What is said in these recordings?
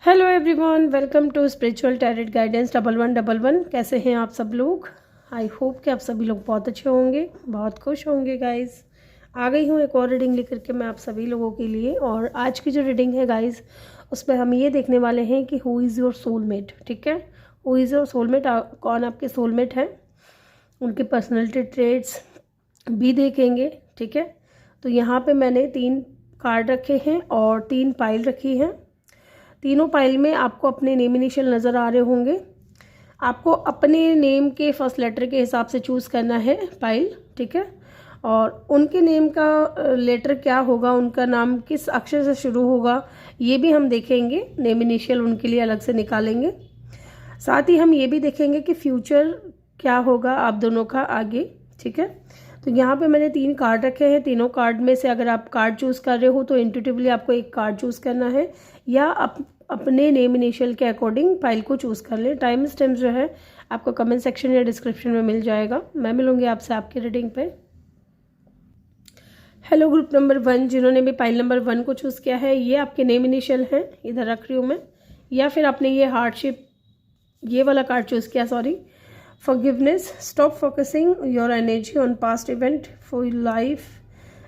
Hello everyone, welcome to spiritual tarot guidance 1111। कैसे हैं आप सब लोग? आई होप कि आप सभी लोग बहुत अच्छे होंगे, बहुत खुश होंगे। गाइस, आ गई हूँ एक और रीडिंग लेकर के मैं आप सभी लोगों के लिए। और आज की जो रीडिंग है गाइस, उसमें हम ये देखने वाले हैं कि हु इज़ योर सोलमेट। ठीक है, हु इज़ योर सोलमेट, कौन आपके सोलमेट हैं, उनके पर्सनैलिटी ट्रेट्स भी देखेंगे। ठीक है, तो यहाँ पे मैंने 3 कार्ड रखे हैं और 3 पाइल रखी हैं। तीनों पाइल में आपको अपने नेम इनिशियल नज़र आ रहे होंगे। आपको अपने नेम के फर्स्ट लेटर के हिसाब से चूज़ करना है पाइल। ठीक है, और उनके नेम का लेटर क्या होगा, उनका नाम किस अक्षर से शुरू होगा, ये भी हम देखेंगे। नेम इनिशियल उनके लिए अलग से निकालेंगे। साथ ही हम ये भी देखेंगे कि फ्यूचर क्या होगा आप दोनों का आगे। ठीक है, तो यहाँ पे मैंने 3 कार्ड रखे हैं। तीनों कार्ड में से अगर आप कार्ड चूज़ कर रहे हो तो इंट्यूटिवली आपको एक कार्ड चूज़ करना है, या अपने नेम इनिशियल के अकॉर्डिंग फाइल को चूज़ कर लें। टाइम स्टैम्प जो है आपको कमेंट सेक्शन या डिस्क्रिप्शन में मिल जाएगा। मैं मिलूंगी आपसे आपकी रीडिंग पे। हेलो ग्रुप नंबर 1, जिन्होंने भी फाइल नंबर 1 को चूज़ किया है, ये आपके नेम इनिशियल हैं, इधर रख रही हूँ मैं। या फिर आपने ये हार्डशिप ये वाला कार्ड चूज़ किया, sorry, forgiveness. Stop focusing your energy on past event, for life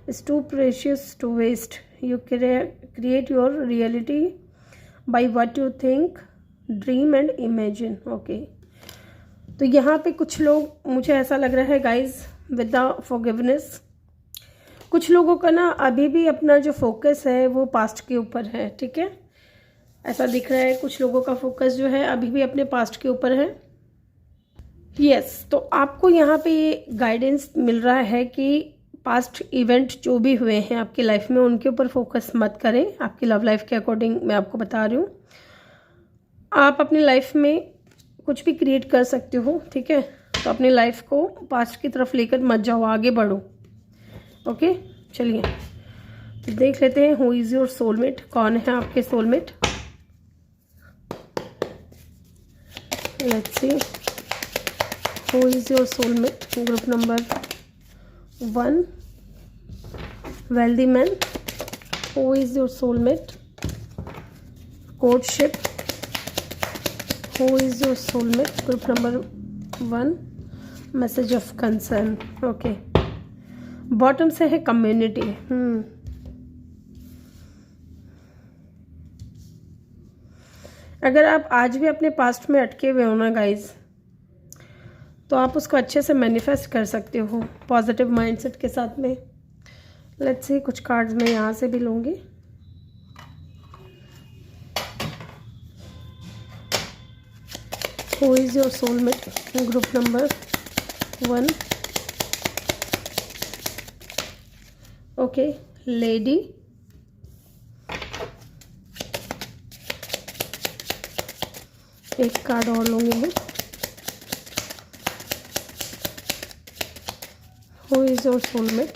is too precious to waste. You create your reality by what you think, dream and imagine. Okay, तो यहाँ पे कुछ लोग, मुझे ऐसा लग रहा है गाइज, विद द forgiveness, कुछ लोगों का ना अभी भी अपना जो फोकस है वो पास्ट के ऊपर है। ठीक है, ऐसा दिख रहा है कुछ लोगों का फोकस जो है अभी भी अपने पास्ट के ऊपर है। यस, तो आपको यहाँ पे ये गाइडेंस मिल रहा है कि पास्ट इवेंट जो भी हुए हैं आपकी लाइफ में, उनके ऊपर फोकस मत करें। आपकी लव लाइफ के अकॉर्डिंग मैं आपको बता रही हूँ, आप अपनी लाइफ में कुछ भी क्रिएट कर सकते हो। ठीक है, तो अपनी लाइफ को पास्ट की तरफ लेकर मत जाओ, आगे बढ़ो। ओके, चलिए देख लेते हैं हु इज़ योर सोलमेट, कौन है आपके soulmate. Let's see who is your soulmate. Group number 1, wealthy man. Who is your soulmate? Courtship. Who is your soulmate? Group number 1, message of concern. Okay, bottom से है community. अगर आप आज भी अपने पास्ट में अटके हुए हो ना गाइज, तो आप उसको अच्छे से मैनिफेस्ट कर सकते हो पॉजिटिव माइंडसेट के साथ में। लेट्स सी, कुछ कार्ड्स मैं यहाँ से भी लूँगी। Who is your soulmate, group number 1। Okay, lady. एक कार्ड और लूँगी मैं। Who is your soulmate?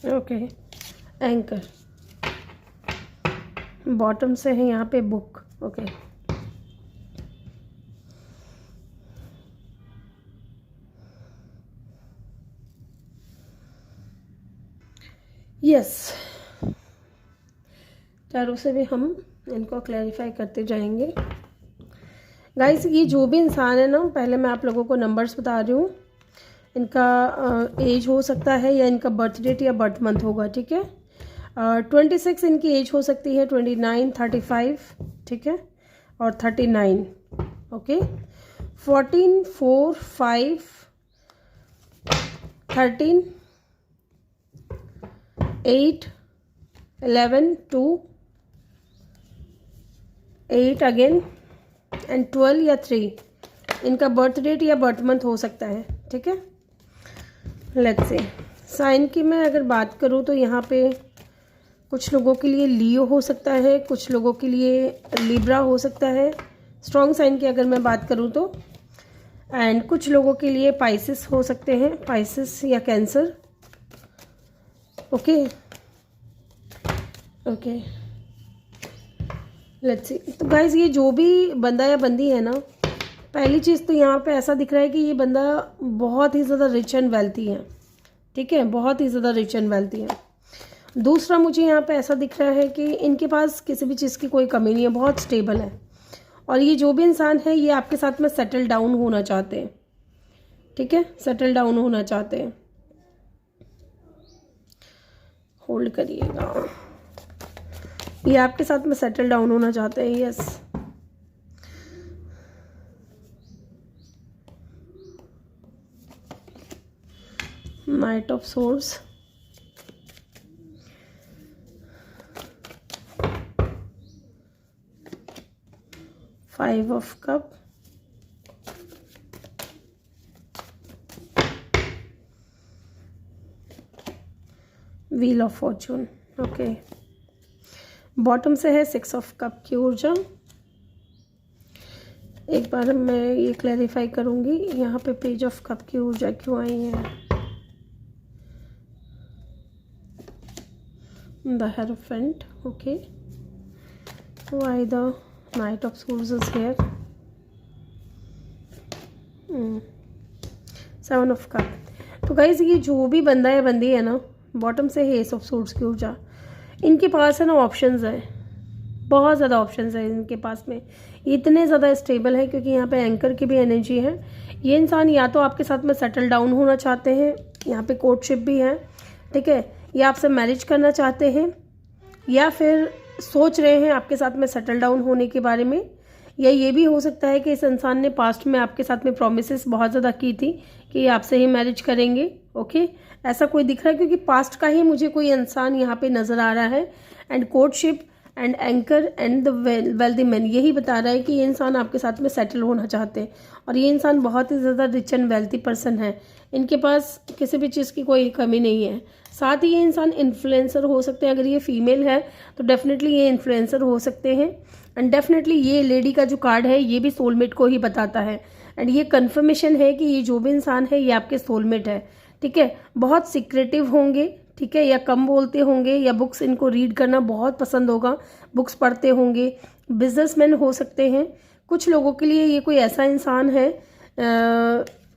Okay, anchor. Bottom से है यहाँ पे बुक। ओके, यस, चारों से भी हम इनको क्लैरिफाई करते जाएंगे। गाइस, ये जो भी इंसान है ना, पहले मैं आप लोगों को नंबर्स बता रही हूँ। इनका एज हो सकता है या इनका बर्थ डेट या बर्थ मंथ होगा। ठीक है, 26 इनकी एज हो सकती है, 29, 35, ठीक है, और 39। ओके, 14, 4, 5, 13, 8, 11, 2, 8 अगेन एंड 12 या 3 इनका बर्थ डेट या बर्थ मंथ हो सकता है। ठीक है, लेट्स से साइन की मैं अगर बात करूँ तो यहाँ पे कुछ लोगों के लिए लियो हो सकता है, कुछ लोगों के लिए लिब्रा हो सकता है। स्ट्रॉन्ग साइन की अगर मैं बात करूँ तो, एंड कुछ लोगों के लिए पाइसिस हो सकते हैं, पाइसिस या cancer. Okay okay, let's see. तो गाइज, ये जो भी बंदा या बंदी है ना, पहली चीज़ तो यहाँ पे ऐसा दिख रहा है कि ये बंदा बहुत ही ज़्यादा रिच एंड वेल्थी है। ठीक है, बहुत ही ज़्यादा रिच एंड वेल्थी है। दूसरा मुझे यहाँ पे ऐसा दिख रहा है कि इनके पास किसी भी चीज़ की कोई कमी नहीं है, बहुत स्टेबल है। और ये जो भी इंसान है ये आपके साथ में सेटल डाउन होना चाहते हैं, ठीक है, सेटल डाउन होना चाहते हैं। होल्ड करिएगा, ये आपके साथ में सेटल डाउन होना चाहते हैं। Yes, night of swords, five of cup, wheel of Fortune. Okay, bottom से है सिक्स ऑफ कप की ऊर्जा। एक बार मैं ये क्लैरिफाई करूंगी यहाँ पे पेज ऑफ कप की ऊर्जा क्यों आई है। The hierophant, okay, why the night of swords is here. Seven of cup. तो गाइस ये जो भी बंदा है बंदी है ना, बॉटम से है एस ऑफ सोर्ड्स की ऊर्जा, इनके पास है ना ऑप्शंस है, बहुत ज़्यादा ऑप्शंस है इनके पास में। इतने ज़्यादा स्टेबल है क्योंकि यहाँ पे एंकर की भी एनर्जी है। ये इंसान या तो आपके साथ में सेटल डाउन होना चाहते हैं, यहाँ पे कोर्टशिप भी है, ठीक है, या आपसे मैरिज करना चाहते हैं, या फिर सोच रहे हैं आपके साथ में सेटल डाउन होने के बारे में, या ये भी हो सकता है कि इस इंसान ने पास्ट में आपके साथ में प्रोमिसेस बहुत ज़्यादा की थी कि ये आपसे ही मैरिज करेंगे। ओके, ऐसा कोई दिख रहा है क्योंकि पास्ट का ही मुझे कोई इंसान यहाँ पे नज़र आ रहा है। And courtship and anchor and the wealthy man यही बता रहा है कि ये इंसान आपके साथ में सेटल होना चाहते हैं। और ये इंसान बहुत ही ज़्यादा रिच एंड वेल्थी पर्सन है, इनके पास किसी भी चीज़ की कोई कमी नहीं है। साथ ही ये इंसान इन्फ्लुएंसर हो सकते हैं, अगर ये फीमेल है तो डेफिनेटली ये इन्फ्लुएंसर हो सकते हैं। एंड डेफिनेटली ये लेडी का जो कार्ड है ये भी सोलमेट को ही बताता है। एंड ये कन्फर्मेशन है कि ये जो भी इंसान है ये आपके सोलमेट है, ठीक है। बहुत सीक्रेटिव होंगे, ठीक है, या कम बोलते होंगे, या बुक्स इनको रीड करना बहुत पसंद होगा, बुक्स पढ़ते होंगे, बिजनेसमैन हो सकते हैं। कुछ लोगों के लिए ये कोई ऐसा इंसान है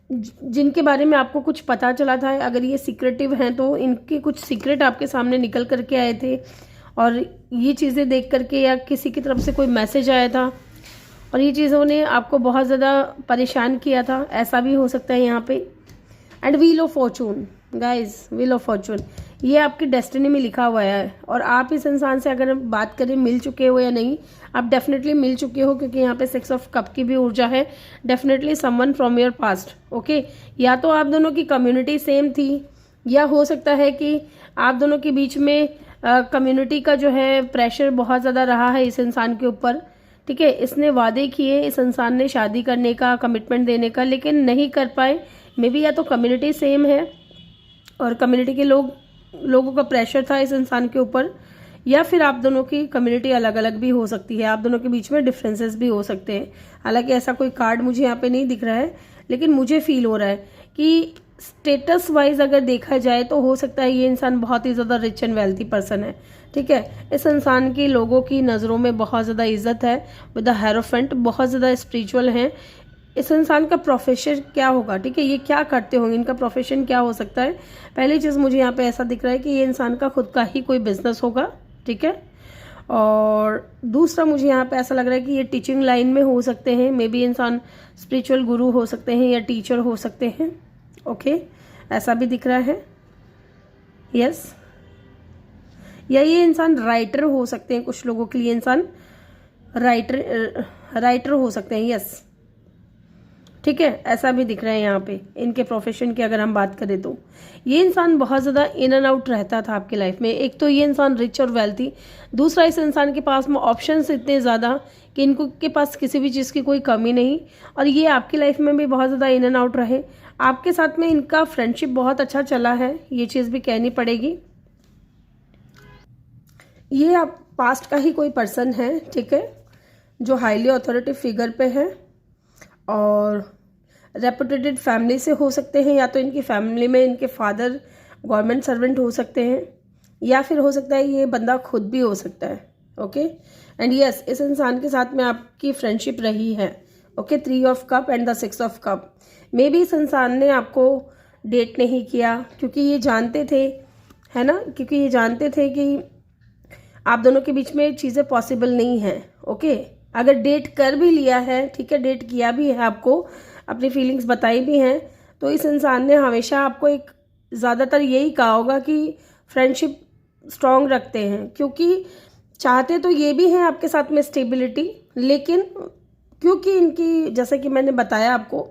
जिनके बारे में आपको कुछ पता चला था। अगर ये सीक्रेटिव हैं तो इनके कुछ सीक्रेट आपके सामने निकल करके आए थे, और ये चीज़ें देख करके, या किसी की तरफ से कोई मैसेज आया था और ये चीज़ों ने आपको बहुत ज़्यादा परेशान किया था, ऐसा भी हो सकता है यहाँ पे। And wheel of Fortune guys, wheel of Fortune ये आपकी डेस्टिनी में लिखा हुआ है। और आप इस इंसान से अगर बात करें मिल चुके हो या नहीं, आप डेफिनेटली मिल चुके हो क्योंकि यहाँ पे सिक्स ऑफ कप की भी ऊर्जा है। Definitely someone from your past, okay. या तो आप दोनों की कम्युनिटी सेम थी, या हो सकता है कि आप दोनों के बीच में कम्युनिटी का जो है प्रेशर बहुत ज़्यादा रहा है इस इंसान के ऊपर, ठीक है। इसने वादे किए इस इंसान ने शादी करने का, कमिटमेंट देने का, लेकिन नहीं कर पाए। मे बी या तो कम्युनिटी सेम है और कम्युनिटी के लोगों का प्रेशर था इस इंसान के ऊपर, या फिर आप दोनों की कम्युनिटी अलग अलग भी हो सकती है, आप दोनों के बीच में डिफरेंसेस भी हो सकते हैं। हालांकि ऐसा कोई कार्ड मुझे यहाँ पे नहीं दिख रहा है, लेकिन मुझे फील हो रहा है कि स्टेटस वाइज अगर देखा जाए तो हो सकता है ये इंसान बहुत ही ज़्यादा रिच एंड वेल्थी पर्सन है, ठीक है। इस इंसान की लोगों की नज़रों में बहुत ज़्यादा इज्जत है विद द हेरोफेंट, बहुत ज़्यादा स्पिरिचुअल हैं। इस इंसान का प्रोफेशन क्या होगा, ठीक है, ये क्या करते होंगे, इनका प्रोफेशन क्या हो सकता है। पहली चीज़ मुझे यहाँ पे ऐसा दिख रहा है कि ये इंसान का खुद का ही कोई बिजनेस होगा, ठीक है। और दूसरा मुझे यहाँ पे ऐसा लग रहा है कि ये टीचिंग लाइन में हो सकते हैं, मे बी इंसान स्पिरिचुअल गुरु हो सकते हैं या टीचर हो सकते हैं, ओके, ऐसा भी दिख रहा है। यस, या ये इंसान राइटर हो सकते हैं, कुछ लोगों के लिए इंसान राइटर हो सकते हैं, यस, ठीक है, ऐसा भी दिख रहा है यहाँ पे। इनके प्रोफेशन की अगर हम बात करें तो ये इंसान बहुत ज़्यादा इन एंड आउट रहता था आपकी लाइफ में। एक तो ये इंसान रिच और वेल्थी, दूसरा इस इंसान के पास में ऑप्शंस इतने ज़्यादा कि इनको के पास किसी भी चीज़ की कोई कमी नहीं, और ये आपकी लाइफ में भी बहुत ज़्यादा इन एंड आउट रहे। आपके साथ में इनका फ्रेंडशिप बहुत अच्छा चला है, ये चीज़ भी कहनी पड़ेगी। ये आप पास्ट का ही कोई पर्सन है, ठीक है, जो हाईली अथॉरिटी फिगर पे है और रेपुटेटेड फैमिली से हो सकते हैं, या तो इनकी फैमिली में इनके फादर गवर्नमेंट सर्वेंट हो सकते हैं, या फिर हो सकता है ये बंदा खुद भी हो सकता है, ओके। एंड यस, इस इंसान के साथ में आपकी फ्रेंडशिप रही है, okay. 3 of cup and the 6 of cup. May be इस इंसान ने आपको डेट नहीं किया क्योंकि ये जानते थे है ना, क्योंकि ये जानते थे कि आप दोनों के बीच में चीज़ें पॉसिबल नहीं हैं। ओके, अगर डेट कर भी लिया है, ठीक है, डेट किया भी है, आपको अपनी फीलिंग्स बताई भी हैं, तो इस इंसान ने हमेशा आपको एक ज़्यादातर यही कहा होगा कि फ्रेंडशिप स्ट्रॉन्ग रखते हैं, क्योंकि चाहते तो ये भी हैं आपके साथ में स्टेबिलिटी, लेकिन क्योंकि इनकी, जैसे कि मैंने बताया आपको,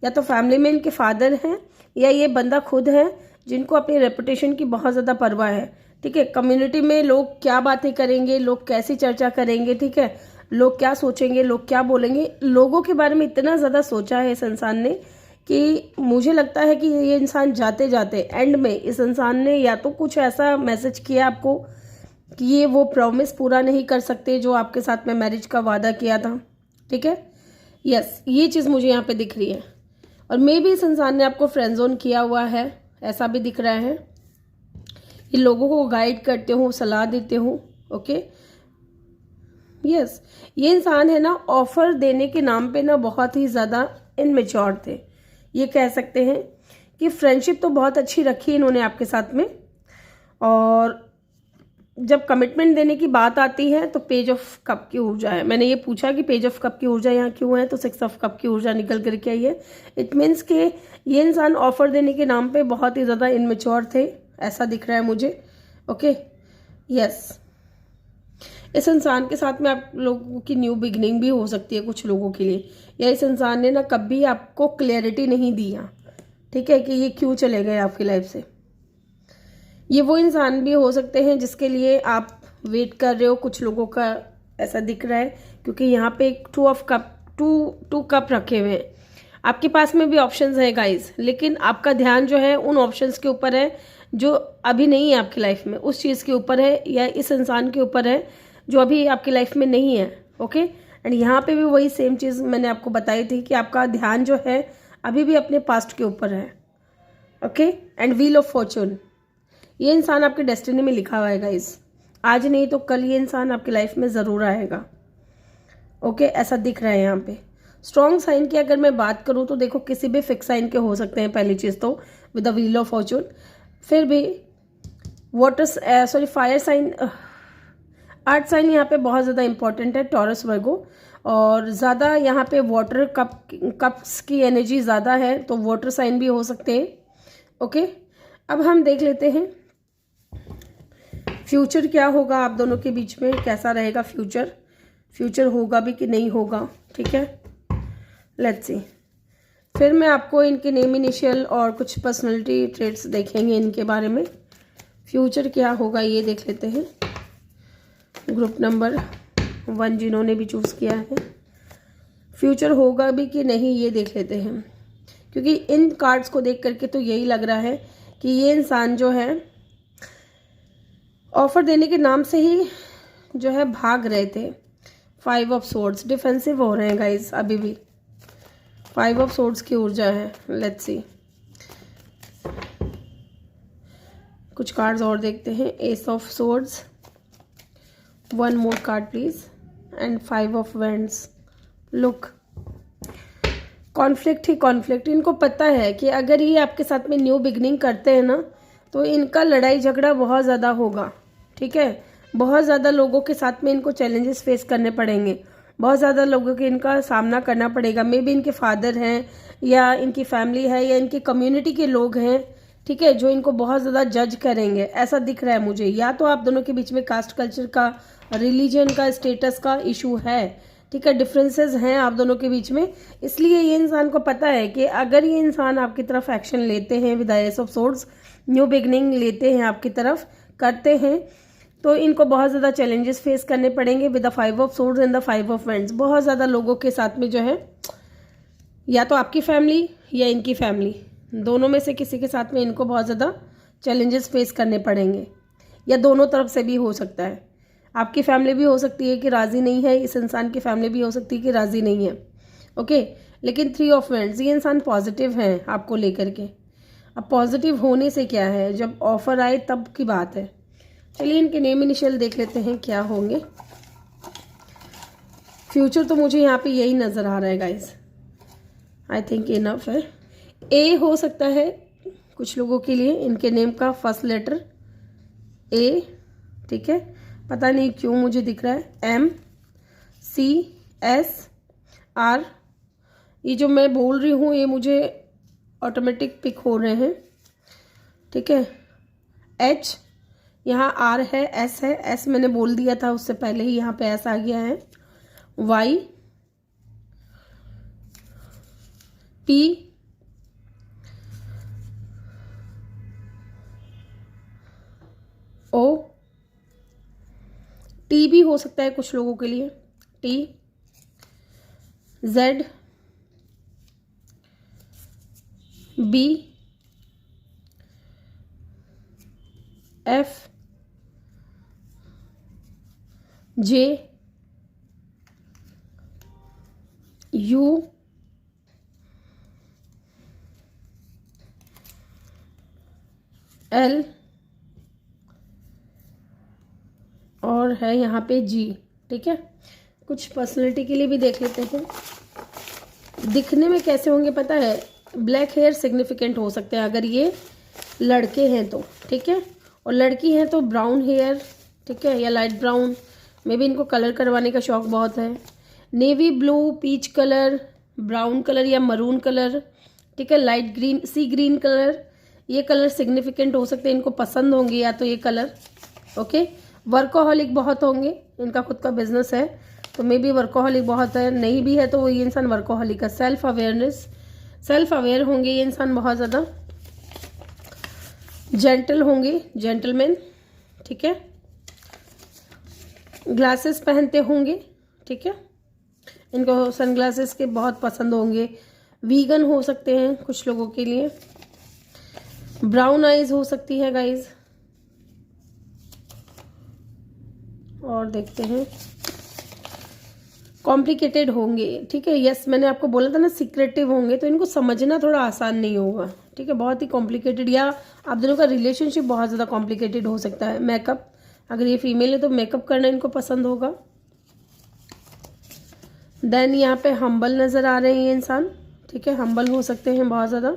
या तो फैमिली में इनके फादर हैं या ये बंदा खुद है जिनको अपनी रेपुटेशन की बहुत ज़्यादा परवाह है। ठीक है, कम्युनिटी में लोग क्या बातें करेंगे, लोग कैसी चर्चा करेंगे, ठीक है, लोग क्या सोचेंगे, लोग क्या बोलेंगे, लोगों के बारे में इतना ज़्यादा सोचा है इस इंसान ने कि मुझे लगता है कि ये इंसान जाते जाते एंड में इस इंसान ने या तो कुछ ऐसा मैसेज किया आपको कि ये वो प्रॉमिस पूरा नहीं कर सकते जो आपके साथ में मैरिज का वादा किया था। ठीक है, यस, ये चीज़ मुझे यहाँ पे दिख रही है। और मे भी इस इंसान ने आपको फ्रेंड जोन किया हुआ है, ऐसा भी दिख रहा है। ये लोगों को गाइड करते हो, सलाह देते हो। ओके, यस, ये इंसान है ना, ऑफर देने के नाम पे ना बहुत ही ज़्यादा इनमेच्योर थे। ये कह सकते हैं कि फ्रेंडशिप तो बहुत अच्छी रखी इन्होंने आपके साथ में, और जब कमिटमेंट देने की बात आती है तो पेज ऑफ कप की ऊर्जा है। मैंने ये पूछा कि पेज ऑफ कप की ऊर्जा यहाँ क्यों है, तो 6 ऑफ कप की ऊर्जा निकल करके आई है। इट मीन्स कि ये इंसान ऑफर देने के नाम पे बहुत ही ज़्यादा इनमेच्योर थे, ऐसा दिख रहा है मुझे। ओके, यस, इस इंसान के साथ में आप लोगों की न्यू बिगनिंग भी हो सकती है कुछ लोगों के लिए, या इस इंसान ने ना कभी आपको क्लैरिटी नहीं दिया, ठीक है, कि ये क्यों चले गए आपकी लाइफ से। ये वो इंसान भी हो सकते हैं जिसके लिए आप वेट कर रहे हो, कुछ लोगों का ऐसा दिख रहा है, क्योंकि यहाँ पे एक 2 ऑफ कप, टू कप रखे हुए हैं। आपके पास में भी ऑप्शंस है गाइज, लेकिन आपका ध्यान जो है उन ऑप्शंस के ऊपर है जो अभी नहीं है आपकी लाइफ में, उस चीज़ के ऊपर है, या इस इंसान के ऊपर है जो अभी आपकी लाइफ में नहीं है। ओके, एंड यहाँ पे भी वही सेम चीज़ मैंने आपको बताई थी कि आपका ध्यान जो है अभी भी अपने पास्ट के ऊपर है। Okay, and wheel of Fortune, ये इंसान आपके डेस्टिनी में लिखा हुआ है गाइस, आज नहीं तो कल ये इंसान आपकी लाइफ में ज़रूर आएगा। ओके, ऐसा दिख रहा है यहाँ पे। स्ट्रॉन्ग साइन की अगर मैं बात करूँ तो देखो, किसी भी फिक्स साइन के हो सकते हैं, पहली चीज़ तो with the wheel of Fortune. फिर भी फायर साइन, अर्थ साइन यहाँ पे बहुत ज़्यादा इंपॉर्टेंट है, टॉरस वर्गो, और ज़्यादा यहाँ पे वाटर कप्स की एनर्जी ज़्यादा है, तो वाटर साइन भी हो सकते हैं। ओके, अब हम देख लेते हैं फ्यूचर क्या होगा आप दोनों के बीच में, कैसा रहेगा फ्यूचर होगा भी कि नहीं होगा। ठीक है, लेट्स सी। फिर मैं आपको इनके नेम इनिशियल और कुछ पर्सनालिटी ट्रेट्स देखेंगे इनके बारे में। फ्यूचर क्या होगा ये देख लेते हैं। ग्रुप नंबर 1 जिन्होंने भी चूज़ किया है, फ्यूचर होगा भी कि नहीं ये देख लेते हैं, क्योंकि इन कार्ड्स को देख करके तो यही लग रहा है कि ये इंसान जो है ऑफर देने के नाम से ही जो है भाग रहे थे। 5 ऑफ सोर्ड्स, डिफेंसिव हो रहे हैं गाइस अभी भी। 5 ऑफ सोर्ड्स की ऊर्जा है, लेट्स सी। कुछ कार्ड्स और देखते हैं। S of swords, 1 more card please, and 5 of wands. Look, conflict he conflict. इनको पता है कि अगर ये आपके साथ में न्यू बिगनिंग करते हैं ना, तो इनका लड़ाई झगड़ा बहुत ज़्यादा होगा। ठीक है, बहुत ज़्यादा लोगों के साथ में इनको चैलेंजेस फेस करने पड़ेंगे, बहुत ज़्यादा लोगों के इनका सामना करना पड़ेगा। मे बी इनके फादर हैं, या इनकी फैमिली है, या इनकी कम्युनिटी के लोग हैं, ठीक है, जो इनको बहुत ज़्यादा जज करेंगे, ऐसा दिख रहा है मुझे। या तो आप दोनों के बीच में कास्ट कल्चर का, रिलीजन का, स्टेटस का इशू है, ठीक है, डिफरेंसेस हैं आप दोनों के बीच में। इसलिए ये इंसान को पता है कि अगर ये इंसान आपकी तरफ एक्शन लेते हैं with the S of swords, new beginning लेते हैं आपकी तरफ, करते हैं, तो इनको बहुत ज़्यादा चैलेंजेस फेस करने पड़ेंगे with the 5 of swords and the 5 of wands. बहुत ज़्यादा लोगों के साथ में जो है, या तो आपकी फैमिली या इनकी फैमिली, दोनों में से किसी के साथ में इनको बहुत ज़्यादा चैलेंजेस फेस करने पड़ेंगे, या दोनों तरफ से भी हो सकता है। आपकी फैमिली भी हो सकती है कि राज़ी नहीं है, इस इंसान की फैमिली भी हो सकती है कि राज़ी नहीं है। ओके, लेकिन 3 ऑफ वैंड्स, ये इंसान पॉजिटिव है आपको लेकर के। अब पॉजिटिव होने से क्या है, जब ऑफर आए तब की बात है। चलिए इनके नेम इनिशियल देख लेते हैं क्या होंगे। फ्यूचर तो मुझे यहाँ पे यही नज़र आ रहा है गाइस, आई थिंक इनफ है। ए हो सकता है कुछ लोगों के लिए, इनके नेम का फर्स्ट लेटर A, ठीक है, पता नहीं क्यों मुझे दिख रहा है M, C, S, R। ये जो मैं बोल रही हूँ ये मुझे ऑटोमेटिक पिक हो रहे हैं, ठीक है। H, यहाँ R है, S है, S मैंने बोल दिया था उससे पहले ही, यहाँ पे S आ गया है। Y, P, O, T भी हो सकता है कुछ लोगों के लिए, T, Z, B, F, J, U, L और है यहाँ पे G, ठीक है। कुछ पर्सनैलिटी के लिए भी देख लेते हैं। दिखने में कैसे होंगे पता है, ब्लैक हेयर सिग्निफिकेंट हो सकते हैं अगर ये लड़के हैं तो, ठीक है। और लड़की हैं तो ब्राउन हेयर, ठीक है, या लाइट ब्राउन। मे बी इनको कलर करवाने का शौक बहुत है। Navy blue, peach colour, brown colour या मरून कलर, ठीक है, light green, sea green colour, ये कलर सिग्निफिकेंट हो सकते हैं, इनको पसंद होंगे या तो ये कलर, ओके। वर्कोहॉलिक बहुत होंगे, इनका खुद का बिजनेस है तो मे बी वर्कोहॉलिक बहुत है, नहीं भी है तो वो ये इंसान वर्कोहॉलिक है। सेल्फ अवेयरनेस, सेल्फ अवेयर होंगे ये इंसान बहुत ज़्यादा। जेंटल होंगे, जेंटलमैन, ठीक है। ग्लासेस पहनते होंगे, ठीक है, इनको सनग्लासेस के बहुत पसंद होंगे। वीगन हो सकते हैं कुछ लोगों के लिए। ब्राउन आइज हो सकती है गाइज। और देखते हैं, कॉम्प्लिकेटेड होंगे, ठीक है। यस, मैंने आपको बोला था ना सीक्रेटिव होंगे, तो इनको समझना थोड़ा आसान नहीं होगा, ठीक है, बहुत ही कॉम्प्लिकेटेड, या आप दोनों का रिलेशनशिप बहुत ज़्यादा कॉम्प्लिकेटेड हो सकता है। मेकअप, अगर ये फीमेल है तो मेकअप करना इनको पसंद होगा। देन यहाँ पे हम्बल नज़र आ रहे हैं ये इंसान, ठीक है, हम्बल हो सकते हैं बहुत ज़्यादा।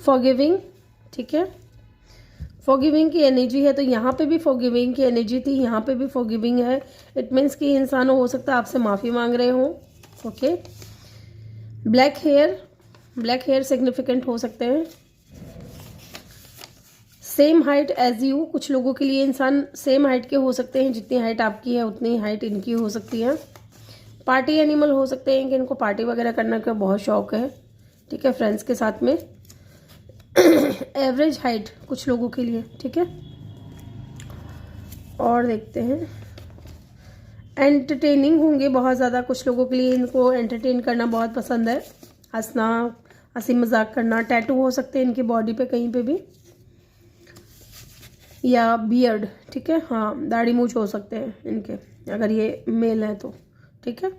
फॉरगिविंग, ठीक है, फॉरगिविंग की एनर्जी है, तो यहाँ पे भी फॉरगिविंग की एनर्जी थी, यहाँ पे भी फॉरगिविंग है। इट मीन्स कि इंसान हो सकता है आपसे माफ़ी मांग रहे हो, okay. Black hair, black hair significant हो सकते हैं। सेम हाइट एज यू, कुछ लोगों के लिए इंसान सेम हाइट के हो सकते हैं, जितनी हाइट आपकी है उतनी हाइट इनकी हो सकती है। पार्टी एनिमल हो सकते हैं कि इनको पार्टी वगैरह करने का बहुत शौक है, ठीक है, फ्रेंड्स के साथ में। एवरेज हाइट कुछ लोगों के लिए, ठीक है। और देखते हैं, एंटरटेनिंग होंगे बहुत ज़्यादा कुछ लोगों के लिए, इनको एंटरटेन करना बहुत पसंद है, हंसना, हंसी मजाक करना। टैटू हो सकते हैं इनकी बॉडी पे कहीं पे भी, या बियर्ड, ठीक है, हाँ, दाढ़ी मूछ हो सकते हैं इनके अगर ये मेल है तो, ठीक है।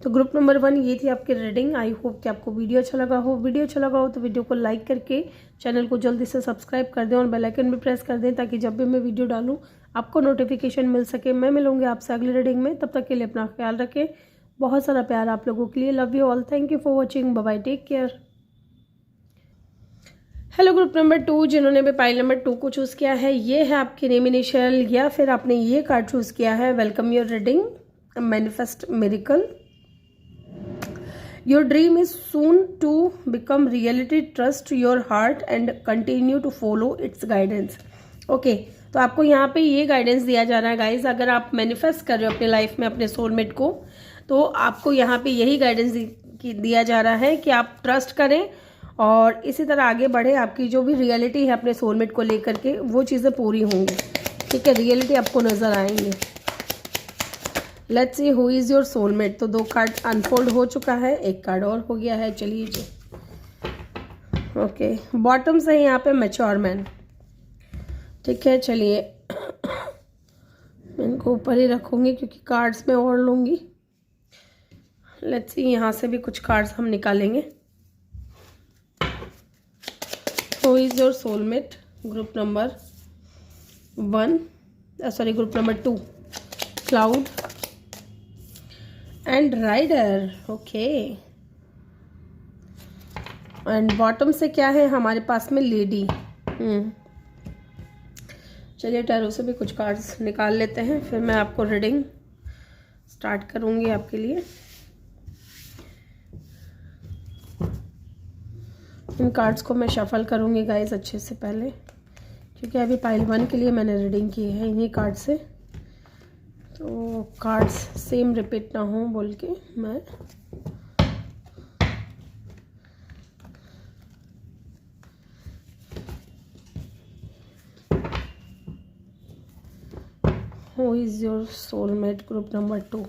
तो ग्रुप नंबर 1 ये थी आपकी रीडिंग। आई होप कि आपको वीडियो अच्छा लगा हो। वीडियो अच्छा लगा हो तो वीडियो को लाइक करके चैनल को जल्दी से सब्सक्राइब कर दें और बेल आइकन भी प्रेस कर दें, ताकि जब भी मैं वीडियो डालूं आपको नोटिफिकेशन मिल सके। मैं मिलूंगी आपसे अगली रीडिंग में, तब तक के लिए अपना ख्याल रखें। बहुत सारा प्यार आप लोगों के लिए। Love you all, thank you for watching, bye bye, take care. Hello group number 2, जिन्होंने भी पाइल नंबर 2 को चूज़ किया है, ये है आपके नेम इनिशियल या फिर आपने ये कार्ड चूज़ किया है। Welcome your reading, manifest miracle. Your dream is soon to become reality. Trust your heart and continue to follow its guidance. Okay, तो आपको यहाँ पे ये गाइडेंस दिया जा रहा है गाइज, अगर आप मैनिफेस्ट कर रहे हो अपने लाइफ में अपने सोलमेट को, तो आपको यहाँ पे यही गाइडेंस दिया जा रहा है कि आप ट्रस्ट करें और इसी तरह आगे बढ़े। आपकी जो भी रियलिटी है अपने सोलमेट को लेकर के, वो चीज़ें पूरी होंगी, ठीक है, रियलिटी आपको नज़र आएंगे। Let's see who is your soulmate. तो 2 कार्ड अनफोल्ड हो चुका है, 1 कार्ड और हो गया है। चलिए जी, ओके, बॉटम से यहाँ पे मैच्योर मैन, ठीक है। चलिए मैं इनको ऊपर ही रखूँगी क्योंकि कार्ड्स मैं और लूँगी। लेट्स सी, यहाँ से भी कुछ कार्ड्स हम निकालेंगे। Who is your soulmate, group number 1, sorry group number 2, cloud and rider, okay. And bottom से क्या है हमारे पास में लेडी। चलिए टैरो से भी कुछ कार्ड्स निकाल लेते हैं, फिर मैं आपको रीडिंग स्टार्ट करूँगी आपके लिए। इन कार्ड्स को मैं शफल करूँगी गाइस अच्छे से पहले, क्योंकि अभी पाइल 1 के लिए मैंने रीडिंग की है इन्हीं कार्ड से, तो कार्ड्स सेम रिपीट ना हो बोल के मैं Who is your soulmate? Group number 2.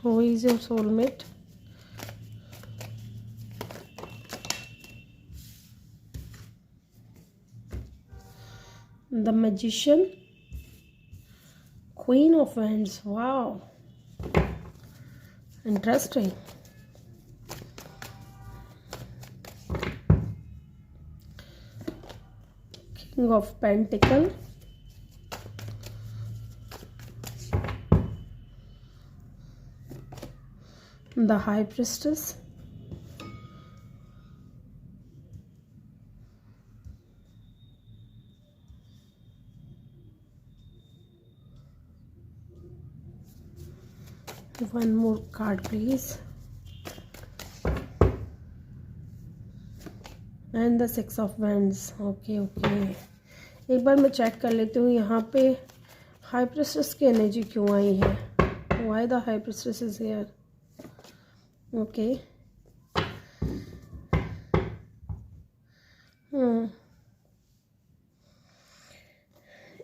Who is your soulmate? The Magician. Queen of Wands. Wow. Interesting. King of Pentacles. The High Priestess. One more card please. And the Six of Wands. Okay. एक बार मैं check कर लेती हूँ यहाँ पे high priestess की energy क्यों आई है। Why the High Priestess is here? Okay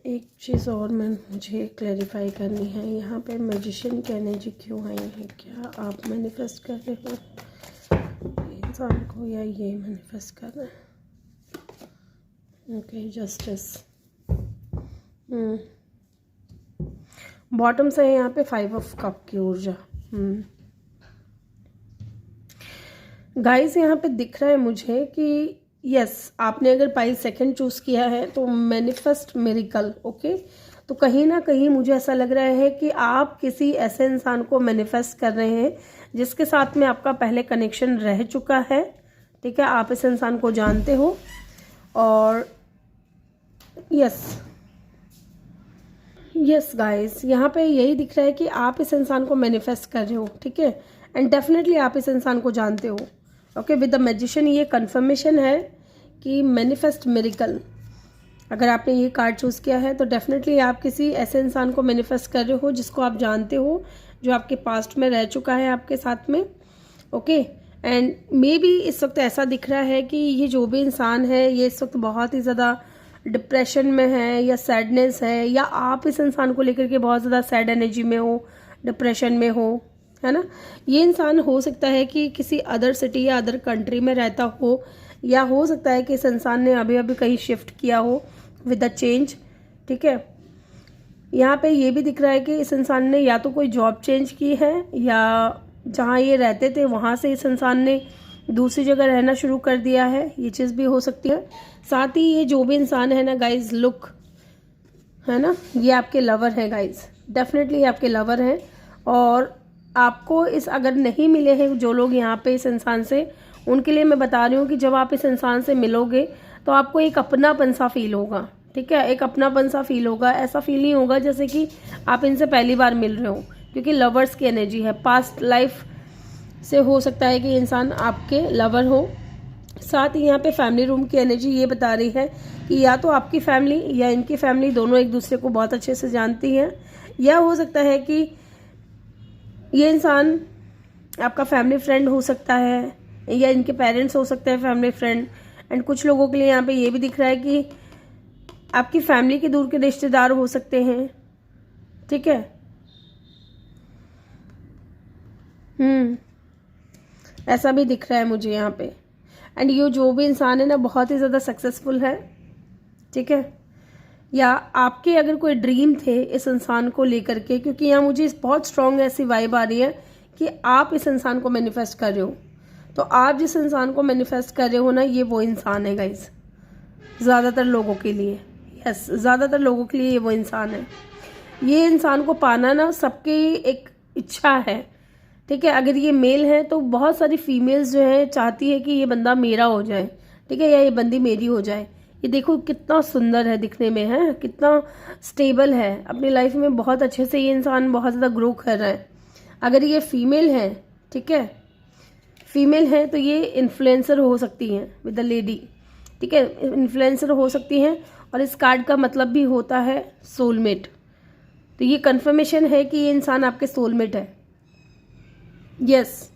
एक चीज़ और मुझे क्लैरिफाई करनी है, यहाँ पे मैजिशियन की एनर्जी क्यों आई है। क्या आप मैनिफेस्ट कर रहे हो इंसान को या ये मैनिफेस्ट कर रहे हैं? Okay justice. बॉटम से है यहाँ पे 5 ऑफ कप की ऊर्जा। गाइस यहाँ पे दिख रहा है मुझे कि यस आपने अगर पाइल 2 चूज़ किया है तो मैनिफेस्ट मिरेकल। ओके तो कहीं ना कहीं मुझे ऐसा लग रहा है कि आप किसी ऐसे इंसान को मैनिफेस्ट कर रहे हैं जिसके साथ में आपका पहले कनेक्शन रह चुका है। ठीक है, आप इस इंसान को जानते हो और यस गाइस यहाँ पे यही दिख रहा है कि आप इस इंसान को मैनिफेस्ट कर रहे हो। ठीक है, एंड डेफिनेटली आप इस इंसान को जानते हो। ओके विद द मैजिशियन ये कंफर्मेशन है कि मैनिफेस्ट मिरेकल। अगर आपने ये कार्ड चूज़ किया है तो डेफिनेटली आप किसी ऐसे इंसान को मैनिफेस्ट कर रहे हो जिसको आप जानते हो, जो आपके पास्ट में रह चुका है आपके साथ में। ओके एंड मे बी इस वक्त ऐसा दिख रहा है कि ये जो भी इंसान है ये इस वक्त बहुत ही ज़्यादा डिप्रेशन में है या सैडनेस है, या आप इस इंसान को लेकर के बहुत ज़्यादा सैड एनर्जी में हो, डिप्रेशन में हो, है ना। ये इंसान हो सकता है कि किसी अदर सिटी या अदर कंट्री में रहता हो, या हो सकता है कि इस इंसान ने अभी अभी कहीं शिफ्ट किया हो विद द चेंज। ठीक है, यहाँ पे ये भी दिख रहा है कि इस इंसान ने या तो कोई जॉब चेंज की है, या जहाँ ये रहते थे वहाँ से इस इंसान ने दूसरी जगह रहना शुरू कर दिया है। ये चीज़ भी हो सकती है। साथ ही ये जो भी इंसान है ना गाइज, लुक है ना, ये आपके लवर है गाइज, डेफिनेटली आपके लवर हैं। और आपको इस अगर नहीं मिले हैं जो लोग यहाँ पे इस इंसान से, उनके लिए मैं बता रही हूँ कि जब आप इस इंसान से मिलोगे तो आपको एक अपनापन सा फील होगा। ठीक है, एक अपनापन सा फील होगा। ऐसा फील नहीं होगा जैसे कि आप इनसे पहली बार मिल रहे हो, क्योंकि लवर्स की एनर्जी है। पास्ट लाइफ से हो सकता है कि इंसान आपके लवर हो। साथ ही यहाँ पे फैमिली रूम की एनर्जी ये बता रही है कि या तो आपकी फैमिली या इनकी फैमिली दोनों एक दूसरे को बहुत अच्छे से जानती हैं, या हो सकता है कि ये इंसान आपका फैमिली फ्रेंड हो सकता है, या इनके पेरेंट्स हो सकते हैं फैमिली फ्रेंड। एंड कुछ लोगों के लिए यहाँ पे ये भी दिख रहा है कि आपकी फैमिली के दूर के रिश्तेदार हो सकते हैं। ठीक है, ऐसा भी दिख रहा है मुझे यहाँ पे। एंड ये जो भी इंसान है ना बहुत ही ज़्यादा सक्सेसफुल है। ठीक है, या आपके अगर कोई ड्रीम थे इस इंसान को लेकर के, क्योंकि यहाँ मुझे बहुत स्ट्रॉन्ग ऐसी वाइब आ रही है कि आप इस इंसान को मैनिफेस्ट कर रहे हो। तो आप जिस इंसान को मैनिफेस्ट कर रहे हो ना, ये वो इंसान है गाइस, ज़्यादातर लोगों के लिए। यस, ज़्यादातर लोगों के लिए ये वो इंसान है। ये इंसान को पाना ना सबके एक इच्छा है, ठीक है। अगर ये मेल है तो बहुत सारी फीमेल्स जो है चाहती है कि ये बंदा मेरा हो जाए, ठीक है, या ये बंदी मेरी हो जाए। ये देखो कितना सुंदर है दिखने में, है कितना स्टेबल है अपनी लाइफ में, बहुत अच्छे से ये इंसान बहुत ज़्यादा ग्रो कर रहा है। अगर ये फीमेल है, ठीक है, फीमेल है तो ये इन्फ्लुएंसर हो सकती हैं विद द लेडी, ठीक है, इन्फ्लुएंसर हो सकती हैं। और इस कार्ड का मतलब भी होता है सोलमेट। तो ये कंफर्मेशन है कि ये इंसान आपके सोलमेट है। यस,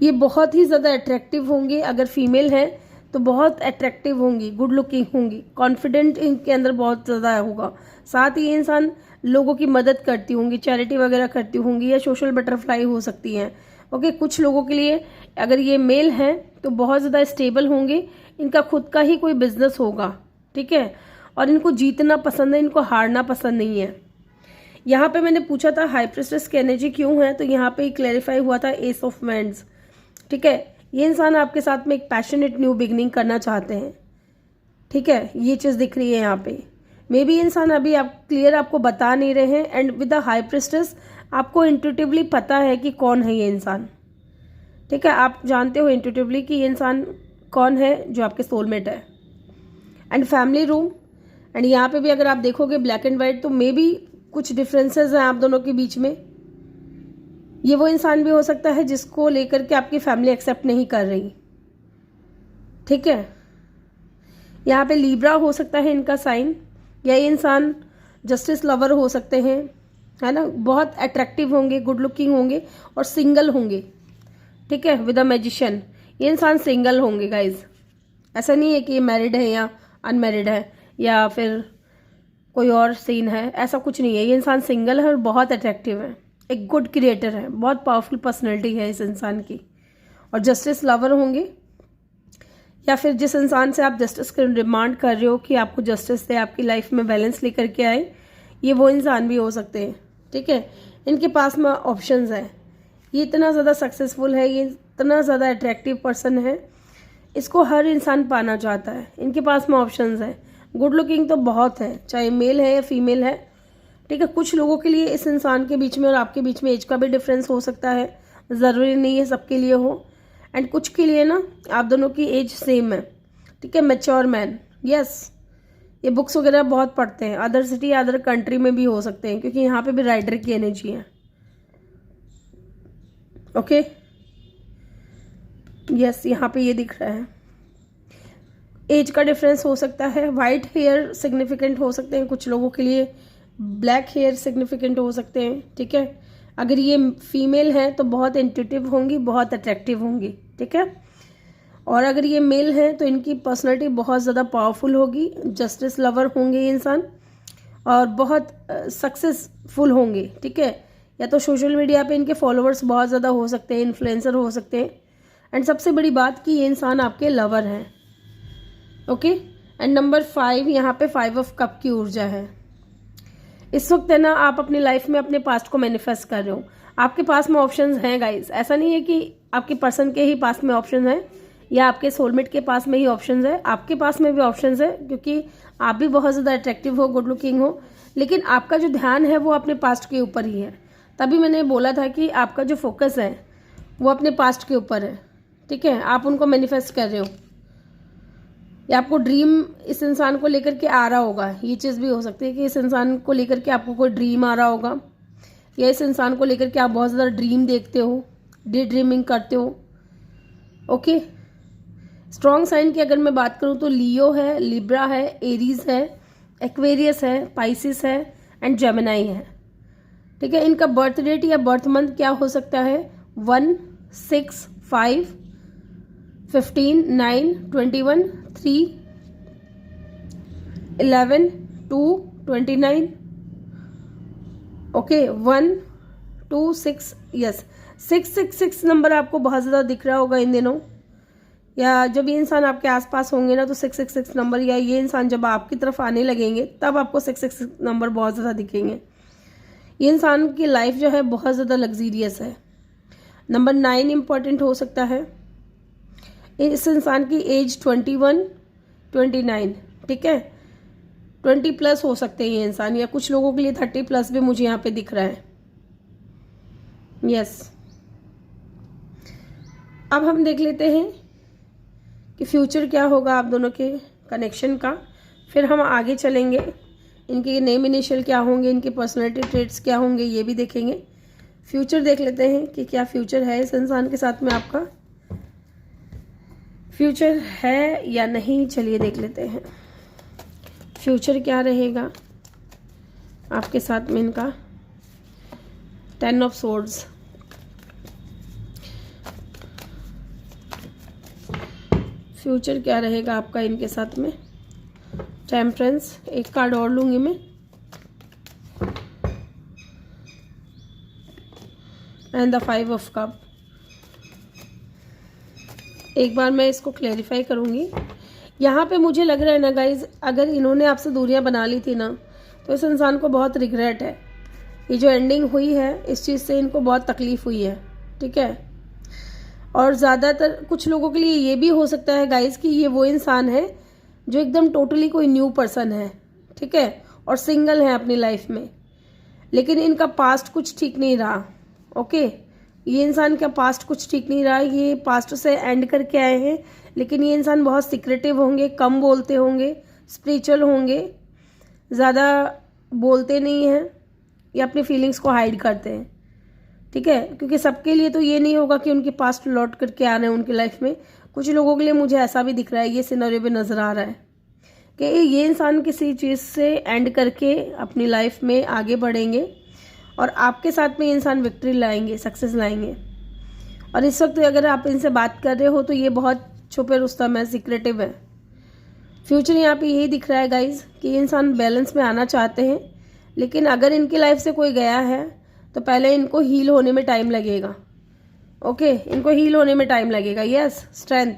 ये बहुत ही ज़्यादा अट्रैक्टिव होंगे। अगर फीमेल है तो बहुत अट्रैक्टिव होंगी, गुड लुकिंग होंगी, कॉन्फिडेंट इनके अंदर बहुत ज़्यादा होगा। साथ ही ये इंसान लोगों की मदद करती होंगी, चैरिटी वगैरह करती होंगी, या सोशल बटरफ्लाई हो सकती हैं। ओके, कुछ लोगों के लिए अगर ये मेल है तो बहुत ज़्यादा स्टेबल होंगे, इनका खुद का ही कोई बिजनेस होगा, ठीक है, और इनको जीतना पसंद है, इनको हारना पसंद नहीं है। यहाँ पे मैंने पूछा था हाई प्रिस्टेस की एनर्जी क्यों है, तो यहाँ पे क्लैरिफाई हुआ था एस ऑफ वैंड्स, ठीक है। ये इंसान आपके साथ में एक पैशनेट न्यू बिगनिंग करना चाहते हैं, ठीक है, ये चीज़ दिख रही है यहाँ पे। मे बी इंसान अभी आप क्लियर आपको बता नहीं रहे हैं, and with the high priestess आपको इंट्यूटिवली पता है कि कौन है ये इंसान, ठीक है, आप जानते हो इंट्यूटिवली कि ये इंसान कौन है जो आपके सोलमेट है। एंड फैमिली रूम, एंड यहाँ पे भी अगर आप देखोगे ब्लैक एंड वाइट, तो मे बी कुछ डिफरेंसेस हैं आप दोनों के बीच में। ये वो इंसान भी हो सकता है जिसको लेकर के आपकी फैमिली एक्सेप्ट नहीं कर रही, ठीक है। यहाँ पे लीब्रा हो सकता है इनका साइन, या ये इंसान जस्टिस लवर हो सकते हैं, है ना, बहुत अट्रैक्टिव होंगे, गुड लुकिंग होंगे और सिंगल होंगे, ठीक है, विद अ मैजिशियन। ये इंसान सिंगल होंगे गाइज, ऐसा नहीं है कि ये मैरिड है या अनमैरिड है या फिर कोई और सीन है, ऐसा कुछ नहीं है। ये इंसान सिंगल है और बहुत अट्रैक्टिव है, एक गुड क्रिएटर है, बहुत पावरफुल पर्सनैलिटी है इस इंसान की, और जस्टिस लवर होंगे। या फिर जिस इंसान से आप जस्टिस की डिमांड कर रहे हो कि आपको जस्टिस दे, आपकी लाइफ में बैलेंस लेकर के आए, ये वो इंसान भी हो सकते हैं, ठीक है। इनके पास में ऑप्शंस है, ये इतना ज़्यादा सक्सेसफुल है, ये इतना ज़्यादा अट्रैक्टिव पर्सन है, इसको हर इंसान पाना चाहता है। इनके पास में ऑप्शंस है, गुड लुकिंग तो बहुत है, चाहे मेल है या फीमेल है, ठीक है। कुछ लोगों के लिए इस इंसान के बीच में और आपके बीच में एज का भी डिफरेंस हो सकता है, ज़रूरी नहीं है सबके लिए हो। एंड कुछ के लिए ना आप दोनों की एज सेम है, ठीक है, मैच्योर मैन। यस, ये बुक्स वगैरह बहुत पढ़ते हैं, अदर सिटी अदर कंट्री में भी हो सकते हैं, क्योंकि यहाँ पे भी राइडर की एनर्जी है। ओके, यस, यहाँ पे ये दिख रहा है। एज का डिफरेंस हो सकता है, वाइट हेयर सिग्निफिकेंट हो सकते हैं कुछ लोगों के लिए, ब्लैक हेयर सिग्निफिकेंट हो सकते हैं, ठीक है। अगर ये फीमेल है तो बहुत इंट्यूटिव होंगी, बहुत अट्रैक्टिव होंगी, ठीक है। और अगर ये मेल है तो इनकी पर्सनैलिटी बहुत ज़्यादा पावरफुल होगी, जस्टिस लवर होंगे ये इंसान, और बहुत सक्सेसफुल होंगे, ठीक है। या तो सोशल मीडिया पे इनके फॉलोअर्स बहुत ज़्यादा हो सकते हैं, इन्फ्लुएंसर हो सकते हैं। एंड सबसे बड़ी बात कि ये इंसान आपके लवर हैं, ओके। एंड नंबर 5, यहाँ पे 5 ऑफ कप की ऊर्जा है। इस वक्त है ना आप अपनी लाइफ में अपने पास्ट को मैनिफेस्ट कर रहे हो, आपके पास में ऑप्शंस हैं गाइस। ऐसा नहीं है कि आपके पर्सन के ही पास में ऑप्शन है या आपके सोलमेट के पास में ही ऑप्शंस है, आपके पास में भी ऑप्शंस है, क्योंकि आप भी बहुत ज़्यादा अट्रैक्टिव हो, गुड लुकिंग हो, लेकिन आपका जो ध्यान है वो अपने पास्ट के ऊपर ही है। तभी मैंने बोला था कि आपका जो फोकस है वो अपने पास्ट के ऊपर है, ठीक है। आप उनको मैनिफेस्ट कर रहे हो, या आपको ड्रीम इस इंसान को लेकर के आ रहा होगा। ये चीज़ भी हो सकती है कि इस इंसान को लेकर के आपको कोई ड्रीम आ रहा होगा, या इस इंसान को लेकर के आप बहुत ज़्यादा ड्रीम देखते हो, डे ड्रीमिंग करते हो, ओके। स्ट्रॉन्ग साइन की अगर मैं बात करूँ तो लियो है, लिब्रा है, एरीज है, एक्वेरियस है, पाइसिस है एंड जेमिनाई है, ठीक है। इनका बर्थ डेट या बर्थ मंथ क्या हो सकता है? 1, 6, 5, 15, 9, 21, 3, 11, 2, 29, ओके, 1, 2, 6, यस 666 नंबर आपको बहुत ज़्यादा दिख रहा होगा इन दिनों, या जब ये इंसान आपके आसपास होंगे ना तो 666 नंबर, या ये इंसान जब आपकी तरफ आने लगेंगे तब आपको 666 नंबर बहुत ज़्यादा दिखेंगे। ये इंसान की लाइफ जो है बहुत ज़्यादा लग्जीरियस है। नंबर 9 इम्पॉर्टेंट हो सकता है। इस इंसान की एज 21, 29, ठीक है। 20+ हो सकते हैं ये इंसान, या कुछ लोगों के लिए 30+ भी मुझे यहाँ पे दिख रहा है। यस। अब हम देख लेते हैं कि फ्यूचर क्या होगा आप दोनों के कनेक्शन का, फिर हम आगे चलेंगे। इनके नेम इनिशियल क्या होंगे, इनके पर्सनैलिटी ट्रेट्स क्या होंगे, ये भी देखेंगे। फ्यूचर देख लेते हैं कि क्या फ्यूचर है इस इंसान के साथ में, आपका फ्यूचर है या नहीं। चलिए देख लेते हैं फ्यूचर क्या रहेगा आपके साथ में इनका। 10 ऑफ सोर्ड्स, फ्यूचर क्या रहेगा आपका इनके साथ में। टेम्परेंस, एक कार्ड और लूंगी मैं। And the 5 of cup. एक बार मैं इसको क्लैरिफाई करूंगी। यहाँ पे मुझे लग रहा है ना गाइज, अगर इन्होंने आपसे दूरियां बना ली थी ना, तो इस इंसान को बहुत रिग्रेट है। ये जो एंडिंग हुई है इस चीज़ से इनको बहुत तकलीफ हुई है, ठीक है। और ज़्यादातर कुछ लोगों के लिए ये भी हो सकता है गाइज कि ये वो इंसान है जो एकदम टोटली कोई न्यू पर्सन है, ठीक है, और सिंगल है अपनी लाइफ में, लेकिन इनका पास्ट कुछ ठीक नहीं रहा। ओके, ये इंसान का पास्ट कुछ ठीक नहीं रहा, ये पास्ट से एंड करके आए हैं, लेकिन ये इंसान बहुत सीक्रेटिव होंगे, कम बोलते होंगे, स्पिरिचुअल होंगे, ज़्यादा बोलते नहीं हैं, ये अपनी फीलिंग्स को हाइड करते हैं, ठीक है। क्योंकि सबके लिए तो ये नहीं होगा कि उनके पास्ट लौट करके आ रहे हैं उनकी लाइफ में। कुछ लोगों के लिए मुझे ऐसा भी दिख रहा है, ये सिनेरियो भी नज़र आ रहा है कि ये इंसान किसी चीज़ से एंड करके अपनी लाइफ में आगे बढ़ेंगे और आपके साथ में ये इंसान विक्ट्री लाएंगे, सक्सेस लाएंगे। और इस वक्त अगर आप इनसे बात कर रहे हो तो ये बहुत छुपे रुस्तम है, सीक्रेटिव है। फ्यूचर यहाँ पे यही दिख रहा है गाइज कि ये इंसान बैलेंस में आना चाहते हैं, लेकिन अगर इनकी लाइफ से कोई गया है तो पहले इनको हील होने में टाइम लगेगा। ओके, इनको हील होने में टाइम लगेगा। यस, स्ट्रेंथ,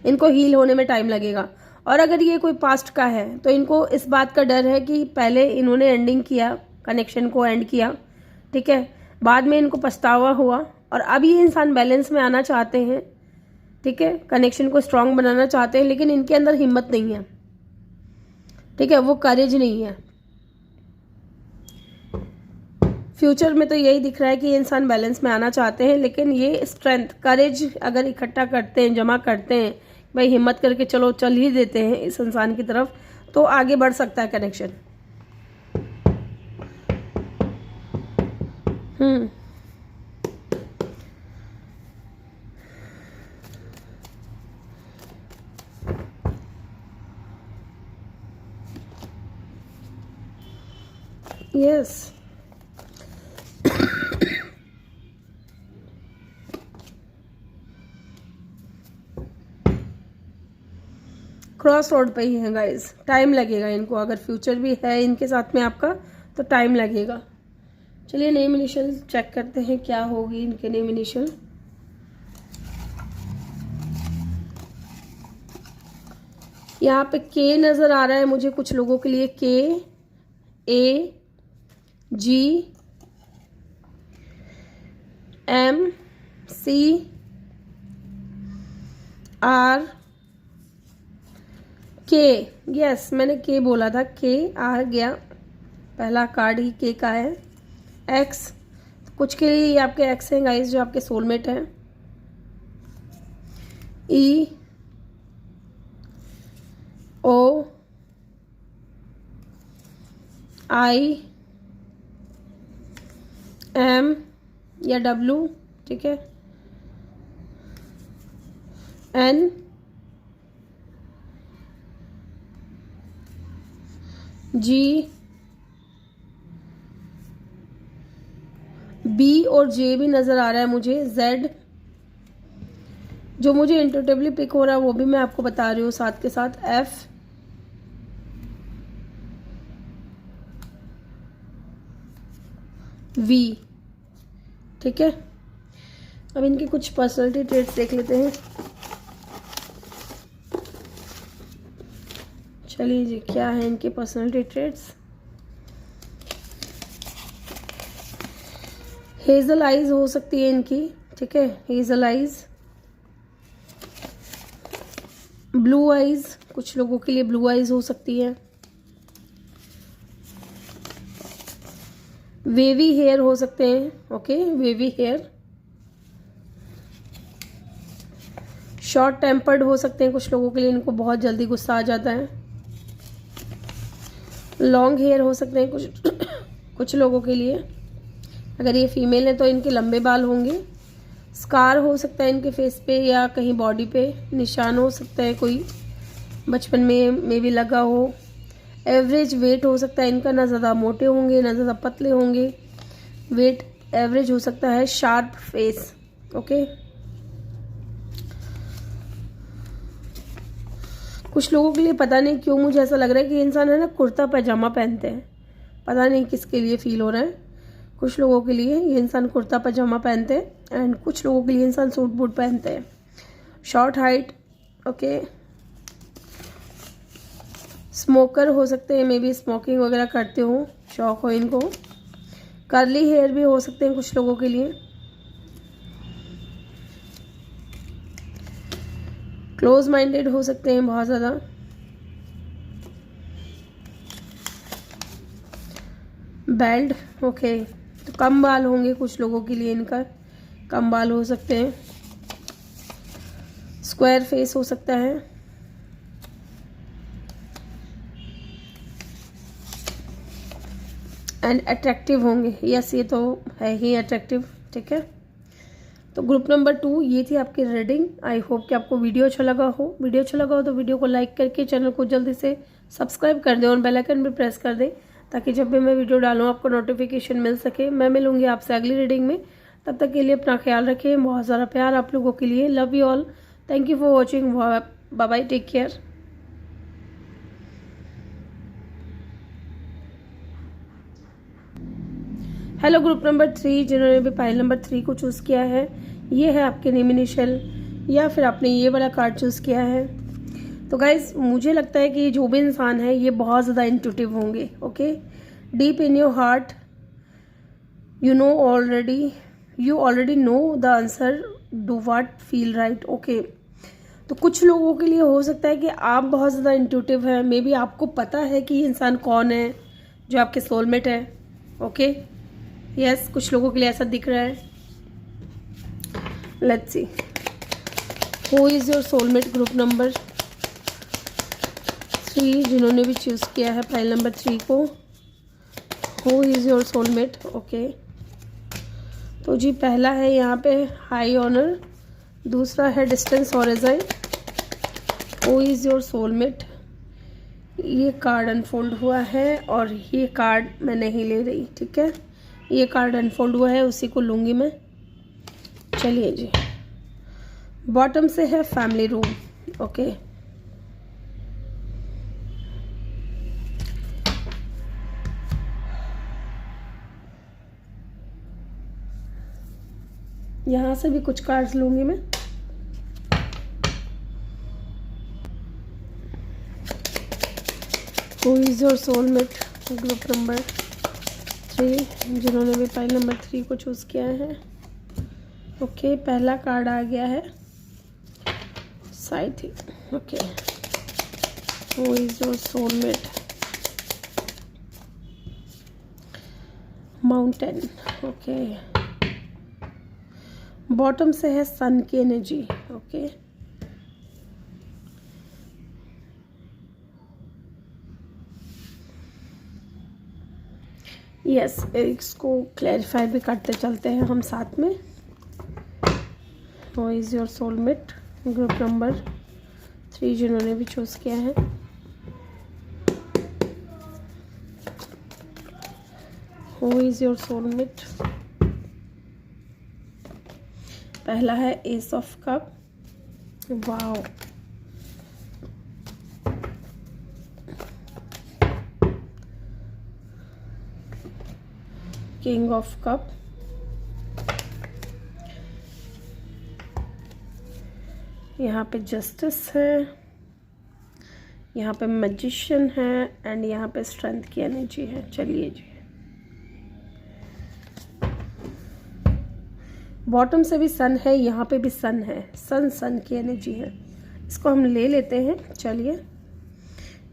इनको हील होने में टाइम लगेगा। और अगर ये कोई पास्ट का है तो इनको इस बात का डर है कि पहले इन्होंने एंडिंग किया, कनेक्शन को एंड किया, ठीक है, बाद में इनको पछतावा हुआ, और अब ये इंसान बैलेंस में आना चाहते हैं, ठीक है, कनेक्शन को स्ट्रांग बनाना चाहते हैं, लेकिन इनके अंदर हिम्मत नहीं है, ठीक है, वो करेज नहीं है। फ्यूचर में तो यही दिख रहा है कि ये इंसान बैलेंस में आना चाहते हैं, लेकिन ये स्ट्रेंथ, करेज अगर इकट्ठा करते हैं, जमा करते हैं, भाई हिम्मत करके चलो चल ही देते हैं इस इंसान की तरफ, तो आगे बढ़ सकता है कनेक्शन। यस, क्रॉस रोड पे ही है गाइज, टाइम लगेगा इनको। अगर फ्यूचर भी है इनके साथ में आपका तो टाइम लगेगा। चलिए नेम इनिशियल चेक करते हैं क्या होगी इनके नेम इनिशियल। यहाँ पे के नजर आ रहा है मुझे कुछ लोगों के लिए, के, ए, जी, एम, सी, आर, के। यस, मैंने के बोला था, के आ गया, पहला कार्ड ही के का है। एक्स, कुछ के लिए आपके एक्स हैं गाइस जो आपके सोलमेट हैं। ई, ओ, आई, एम या डब्ल्यू, ठीक है, एन, जी, बी और जे भी नजर आ रहा है मुझे, जेड। जो मुझे इंटुइटिवली पिक हो रहा है वो भी मैं आपको बता रही हूँ साथ के साथ, एफ, वी, ठीक है। अब इनकी कुछ पर्सनैलिटी ट्रेट्स देख लेते हैं। चलिए जी, क्या है इनके पर्सनैलिटी ट्रेट्स। हेजल आइज हो सकती है इनकी, ठीक है, हेजल आइज, ब्लू आइज, कुछ लोगों के लिए ब्लू आइज हो सकती है, वेवी हेयर हो सकते हैं, okay, wavy hair. Short tempered हो सकते हैं कुछ लोगों के लिए, इनको बहुत जल्दी गुस्सा आ जाता है। लॉन्ग हेयर हो सकते हैं कुछ लोगों के लिए। अगर ये फीमेल है तो इनके लंबे बाल होंगे। स्कार हो सकता है इनके फेस पे या कहीं बॉडी पे, निशान हो सकता है कोई बचपन में भी लगा हो। एवरेज वेट हो सकता है इनका, ना ज़्यादा मोटे होंगे ना ज़्यादा पतले होंगे, वेट एवरेज हो सकता है। Sharp face, okay. कुछ लोगों के लिए पता नहीं क्यों मुझे ऐसा लग रहा है कि इंसान है ना कुर्ता पैजामा पहनते हैं, पता नहीं किसके लिए फील हो रहा है। कुछ लोगों के लिए ये इंसान कुर्ता पैजामा पहनते हैं एंड कुछ लोगों के लिए इंसान सूट बूट पहनते हैं। Short height, okay. स्मोकर हो सकते हैं, मे बी स्मोकिंग वगैरह करते हो, शौक हो इनको। कर्ली हेयर भी हो सकते हैं कुछ लोगों के लिए। क्लोज माइंडेड हो सकते हैं बहुत ज़्यादा। बेल्ड, ओके। तो कम बाल होंगे कुछ लोगों के लिए, इनका कम बाल हो सकते हैं। स्क्वायर फेस हो सकता है। एंड अट्रैक्टिव होंगे, यस ये तो है ही अट्रैक्टिव, ठीक है। तो ग्रुप नंबर 2 ये थी आपकी रीडिंग। आई होप कि आपको वीडियो अच्छा लगा हो। वीडियो अच्छा लगा हो तो वीडियो को लाइक करके चैनल को जल्दी से सब्सक्राइब कर दें और बेल आइकन भी प्रेस कर दें, ताकि जब भी मैं वीडियो डालूँ आपको नोटिफिकेशन मिल सके। मैं मिलूंगी आपसे अगली रीडिंग में, तब तक के लिए अपना ख्याल रखें। बहुत सारा प्यार आप लोगों के लिए। Love you all, thank you for watching, bye bye, take care. Hello group number 3 जिन्होंने भी फाइल नंबर 3 को चूज़ किया है, ये है आपके नेम इनिशियल या फिर आपने ये वाला कार्ड चूज़ किया है। तो गाइज मुझे लगता है कि जो भी इंसान है ये बहुत ज़्यादा इंट्यूटिव होंगे, okay. Deep in your heart you already know the answer, do what feel right, okay. तो कुछ लोगों के लिए हो सकता है कि आप बहुत ज़्यादा इंट्यूटिव हैं, मे बी आपको पता है कि ये इंसान कौन है जो आपके सोलमेट है, ओके। यस, कुछ लोगों के लिए ऐसा दिख रहा है। Let's see who is your soulmate. Group number 3 जिन्होंने भी चूज़ किया है फाइल नंबर 3 को, who is your soulmate, okay. तो जी पहला है यहाँ पे हाई ऑनर, दूसरा है distance horizon. Who is your soulmate, ये कार्ड अनफोल्ड हुआ है और ये कार्ड मैं नहीं ले रही, ठीक है। ये कार्ड अनफोल्ड हुआ है, उसी को लूँगी मैं। चलिए जी, बॉटम से है फैमिली रूम, ओके। यहाँ से भी कुछ कार्ड्स लूँगी मैं। Who is your soulmate, group number 3 जिन्होंने भी फाइल नंबर 3 को चूज़ किया है, ओके। पहला कार्ड आ गया है side, okay. Who is your soulmate, mountain, okay. Bottom से है सन की एनर्जी, ओके। यस, इसको क्लैरिफाई भी करते चलते हैं हम साथ में। Who is your soulmate, group number 3 जिन्होंने भी चूज़ किया है, हु इज़ योर सोलमेट। पहला है S of cup, wow. King of cup, यहाँ पे जस्टिस है, यहाँ पे मैजिशियन है एंड यहाँ पे स्ट्रेंथ की एनर्जी है। चलिए जी, बॉटम से भी सन है, यहाँ पे भी सन है, सन की एनर्जी है। इसको हम ले लेते हैं। चलिए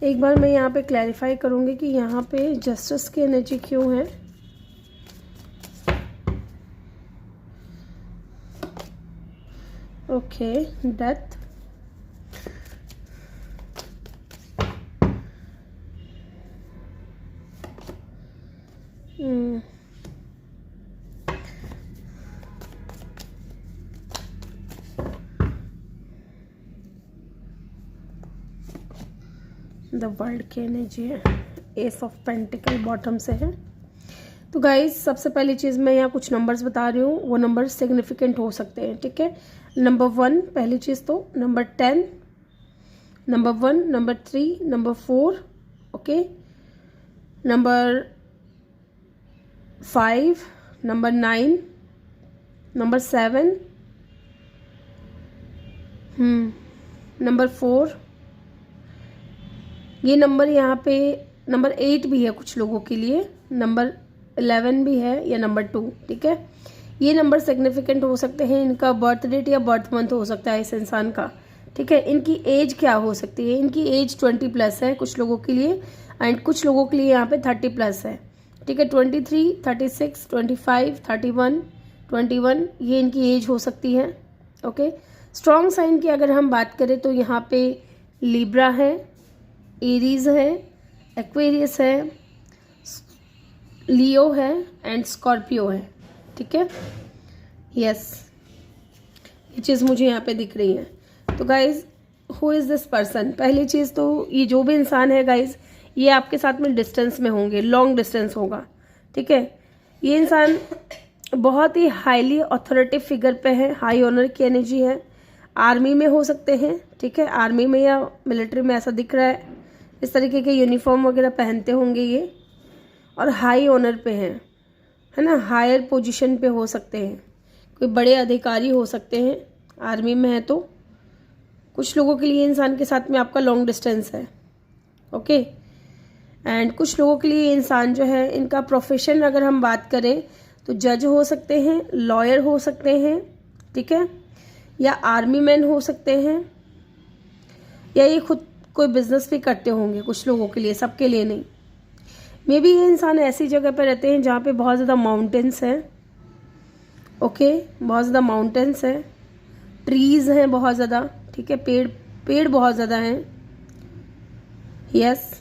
एक बार मैं यहाँ पे क्लैरिफाई करूँगी कि यहाँ पे जस्टिस की एनर्जी क्यों है। ओके, डेथ, द वर्ल्ड की एनर्जी है, एस ऑफ पेंटिकल बॉटम से है। तो गाइस सबसे पहली चीज़ मैं यहाँ कुछ नंबर्स बता रही हूँ, वो नंबर सिग्निफिकेंट हो सकते हैं, ठीक है। नंबर 1 पहली चीज़, तो number 10, number 1, number 3, number 4, okay, number 5, number 9, number 7, number 4, ये नंबर यहाँ पे नंबर 8 भी है कुछ लोगों के लिए, नंबर 11 भी है या नंबर 2, ठीक है। ये नंबर सिग्निफिकेंट हो सकते हैं, इनका बर्थ डेट या बर्थ मंथ हो सकता है इस इंसान का, ठीक है। इनकी एज क्या हो सकती है, इनकी एज 20+ है कुछ लोगों के लिए, एंड कुछ लोगों के लिए यहाँ पे 30+ है, ठीक है। 23, 36, 25, 31, 21 ये इनकी एज हो सकती है, ओके। स्ट्रॉन्ग साइन की अगर हम बात करें तो यहाँ पे लिब्रा है, एरीज है, एक्वेरियस है, लियो है एंड स्कॉर्पियो है, ठीक है। यस, ये चीज़ मुझे यहाँ पे दिख रही है। तो guys who is this person, पहली चीज़ तो ये जो भी इंसान है गाइज, ये आपके साथ में डिस्टेंस में होंगे, लॉन्ग डिस्टेंस होगा, ठीक है। ये इंसान बहुत ही हाईली अथॉरिटी फिगर पे है, हाई ऑनर की एनर्जी है, आर्मी में हो सकते हैं, ठीक है, आर्मी में या मिलिट्री में ऐसा दिख रहा है। इस तरीके के यूनिफॉर्म वगैरह पहनते होंगे ये, और हाई ऑनर पे हैं, है ना, हायर पोजीशन पे हो सकते हैं, कोई बड़े अधिकारी हो सकते हैं, आर्मी में है तो। कुछ लोगों के लिए इंसान के साथ में आपका लॉन्ग डिस्टेंस है, ओके। एंड कुछ लोगों के लिए इंसान जो है, इनका प्रोफेशन अगर हम बात करें तो जज हो सकते हैं, लॉयर हो सकते हैं, ठीक है, या आर्मी मैन हो सकते हैं, या ये खुद कोई बिजनेस भी करते होंगे कुछ लोगों के लिए, सबके लिए नहीं। मे बी ये इंसान ऐसी जगह पर रहते हैं जहाँ पे बहुत ज़्यादा माउंटेन्स हैं, ओके, बहुत ज़्यादा माउंटेन्स हैं, ट्रीज़ हैं बहुत ज़्यादा, ठीक है, पेड़ बहुत ज़्यादा हैं, यस।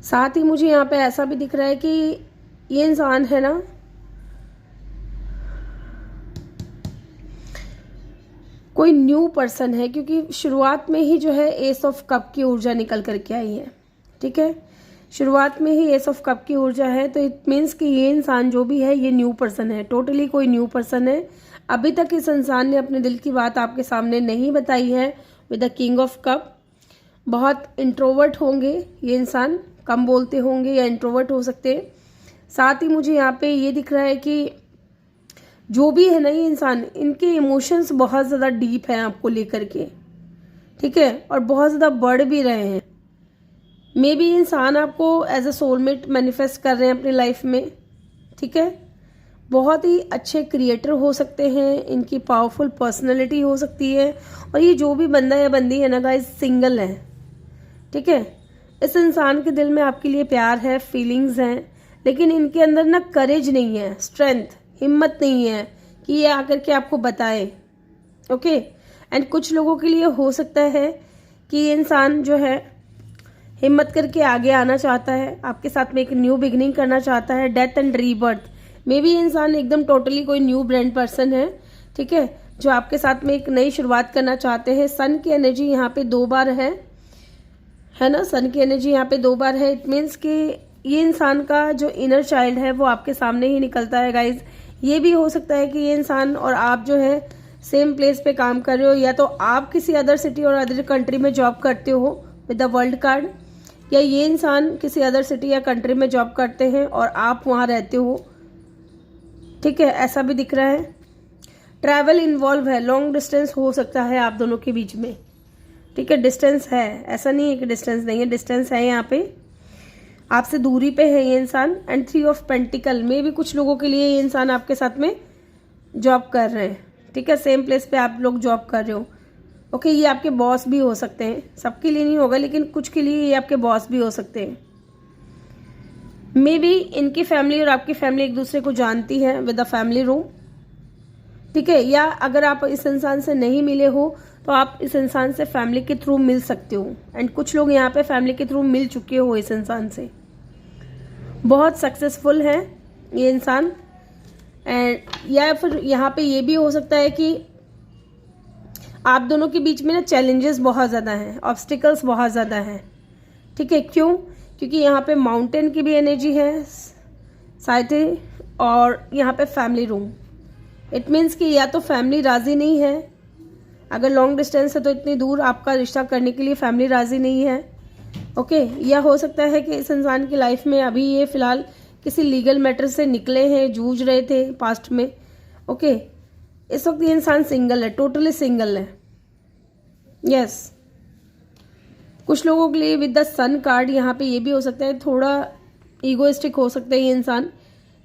साथ ही मुझे यहाँ पे ऐसा भी दिख रहा है कि ये इंसान है ना, कोई न्यू पर्सन है, क्योंकि शुरुआत में ही जो है एस ऑफ कप की ऊर्जा निकल करके आई है, ठीक है। शुरुआत में ही एस ऑफ कप की ऊर्जा है, तो इट मीन्स कि ये इंसान जो भी है ये न्यू पर्सन है, टोटली कोई न्यू पर्सन है। अभी तक इस इंसान ने अपने दिल की बात आपके सामने नहीं बताई है with the king of cup. बहुत इंट्रोवर्ट होंगे ये इंसान, कम बोलते होंगे या इंट्रोवर्ट हो सकते हैं। साथ ही मुझे यहाँ पे ये दिख रहा है कि जो भी है ना ये इंसान, इनके इमोशंस बहुत ज़्यादा डीप हैं आपको लेकर के, ठीक है, और बहुत ज़्यादा बढ़ भी रहे हैं। मे बी इंसान आपको एज अ सोलमेट मैनिफेस्ट कर रहे हैं अपनी लाइफ में, ठीक है। बहुत ही अच्छे क्रिएटर हो सकते हैं, इनकी पावरफुल पर्सनैलिटी हो सकती है, और ये जो भी बंदा या बंदी है ना गाइस, सिंगल है, ठीक है। इस इंसान के दिल में आपके लिए प्यार है, फीलिंग्स हैं, लेकिन इनके अंदर ना करेज नहीं है, स्ट्रेंथ, हिम्मत नहीं है कि ये आकर के आपको बताए, ओके। एंड कुछ लोगों के लिए हो सकता है कि ये इंसान जो है हिम्मत करके आगे आना चाहता है, आपके साथ में एक न्यू बिगिनिंग करना चाहता है, death and rebirth. May be इंसान एकदम टोटली कोई न्यू ब्रांड पर्सन है, ठीक है, जो आपके साथ में एक नई शुरुआत करना चाहते हैं। सन की एनर्जी यहाँ पे 2 बार है ना, सन की एनर्जी यहाँ पे 2 बार है। इट मीन्स कि ये इंसान का जो इनर चाइल्ड है वो आपके सामने ही निकलता है गाइज। ये भी हो सकता है कि ये इंसान और आप जो है सेम प्लेस पे काम कर रहे हो, या तो आप किसी अदर सिटी और अदर कंट्री में जॉब करते हो विद द वर्ल्ड कार्ड, या ये इंसान किसी अदर सिटी या कंट्री में जॉब करते हैं और आप वहाँ रहते हो, ठीक है, ऐसा भी दिख रहा है। ट्रैवल इन्वॉल्व है, लॉन्ग डिस्टेंस हो सकता है आप दोनों के बीच में, ठीक है, डिस्टेंस है, ऐसा नहीं है कि डिस्टेंस नहीं है, डिस्टेंस है, यहाँ पे आपसे दूरी पे है ये इंसान। एंड 3 ऑफ पेंटिकल में भी कुछ लोगों के लिए ये इंसान आपके साथ में जॉब कर रहे हैं, ठीक है, सेम प्लेस पे आप लोग जॉब कर रहे हो, ओके। ये आपके बॉस भी हो सकते हैं, सबके लिए नहीं होगा लेकिन कुछ के लिए ये आपके बॉस भी हो सकते हैं। मे बी इनकी फैमिली और आपकी फैमिली एक दूसरे को जानती है विद द फैमिली रूम, ठीक है। या अगर आप इस इंसान से नहीं मिले हो तो आप इस इंसान से फैमिली के थ्रू मिल सकते हो, एंड कुछ लोग यहाँ पे फैमिली के थ्रू मिल चुके हो इस इंसान से। बहुत सक्सेसफुल है ये इंसान। एंड या फिर यहाँ पे ये भी हो सकता है कि आप दोनों के बीच में ना चैलेंजेस बहुत ज़्यादा हैं, ऑब्स्टिकल्स बहुत ज़्यादा हैं। ठीक है, क्यों? क्योंकि यहाँ पे माउंटेन की भी एनर्जी है साथ ही, और यहाँ पे फैमिली रूम। इट मीन्स कि या तो फैमिली राज़ी नहीं है, अगर लॉन्ग डिस्टेंस है तो इतनी दूर आपका रिश्ता करने के लिए फैमिली राज़ी नहीं है। ओके, या हो सकता है कि इस इंसान की लाइफ में अभी ये फ़िलहाल किसी लीगल मैटर से निकले हैं, जूझ रहे थे पास्ट में। ओके, इस वक्त ये इंसान सिंगल है, टोटली सिंगल है। यस, कुछ लोगों के लिए विद द सन कार्ड यहाँ पे ये भी हो सकता है, थोड़ा ईगोइस्टिक हो सकता है ये इंसान।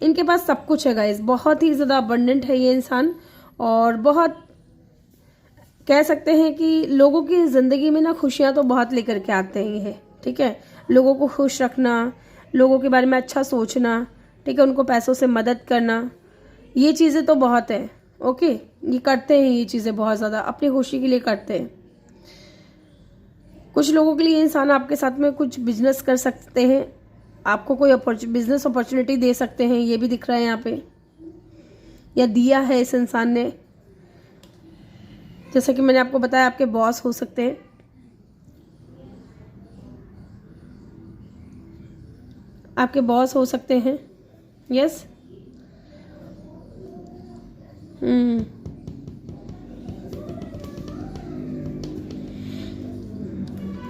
इनके पास सब कुछ है गाइस, बहुत ही ज़्यादा अबंडेंट है ये इंसान, और बहुत कह सकते हैं कि लोगों की ज़िंदगी में ना खुशियाँ तो बहुत लेकर के आते हैं ये। ठीक है, लोगों को खुश रखना, लोगों के बारे में अच्छा सोचना, ठीक है, उनको पैसों से मदद करना, ये चीज़ें तो बहुत है। ओके, ये करते हैं, ये चीज़ें बहुत ज़्यादा अपनी खुशी के लिए करते हैं। कुछ लोगों के लिए इंसान आपके साथ में कुछ बिजनेस कर सकते हैं, आपको कोई बिजनेस अपॉर्चुनिटी दे सकते हैं, ये भी दिख रहा है यहाँ पे, या दिया है इस इंसान ने। जैसा कि मैंने आपको बताया, आपके बॉस हो सकते हैं, आपके बॉस हो सकते हैं। यस,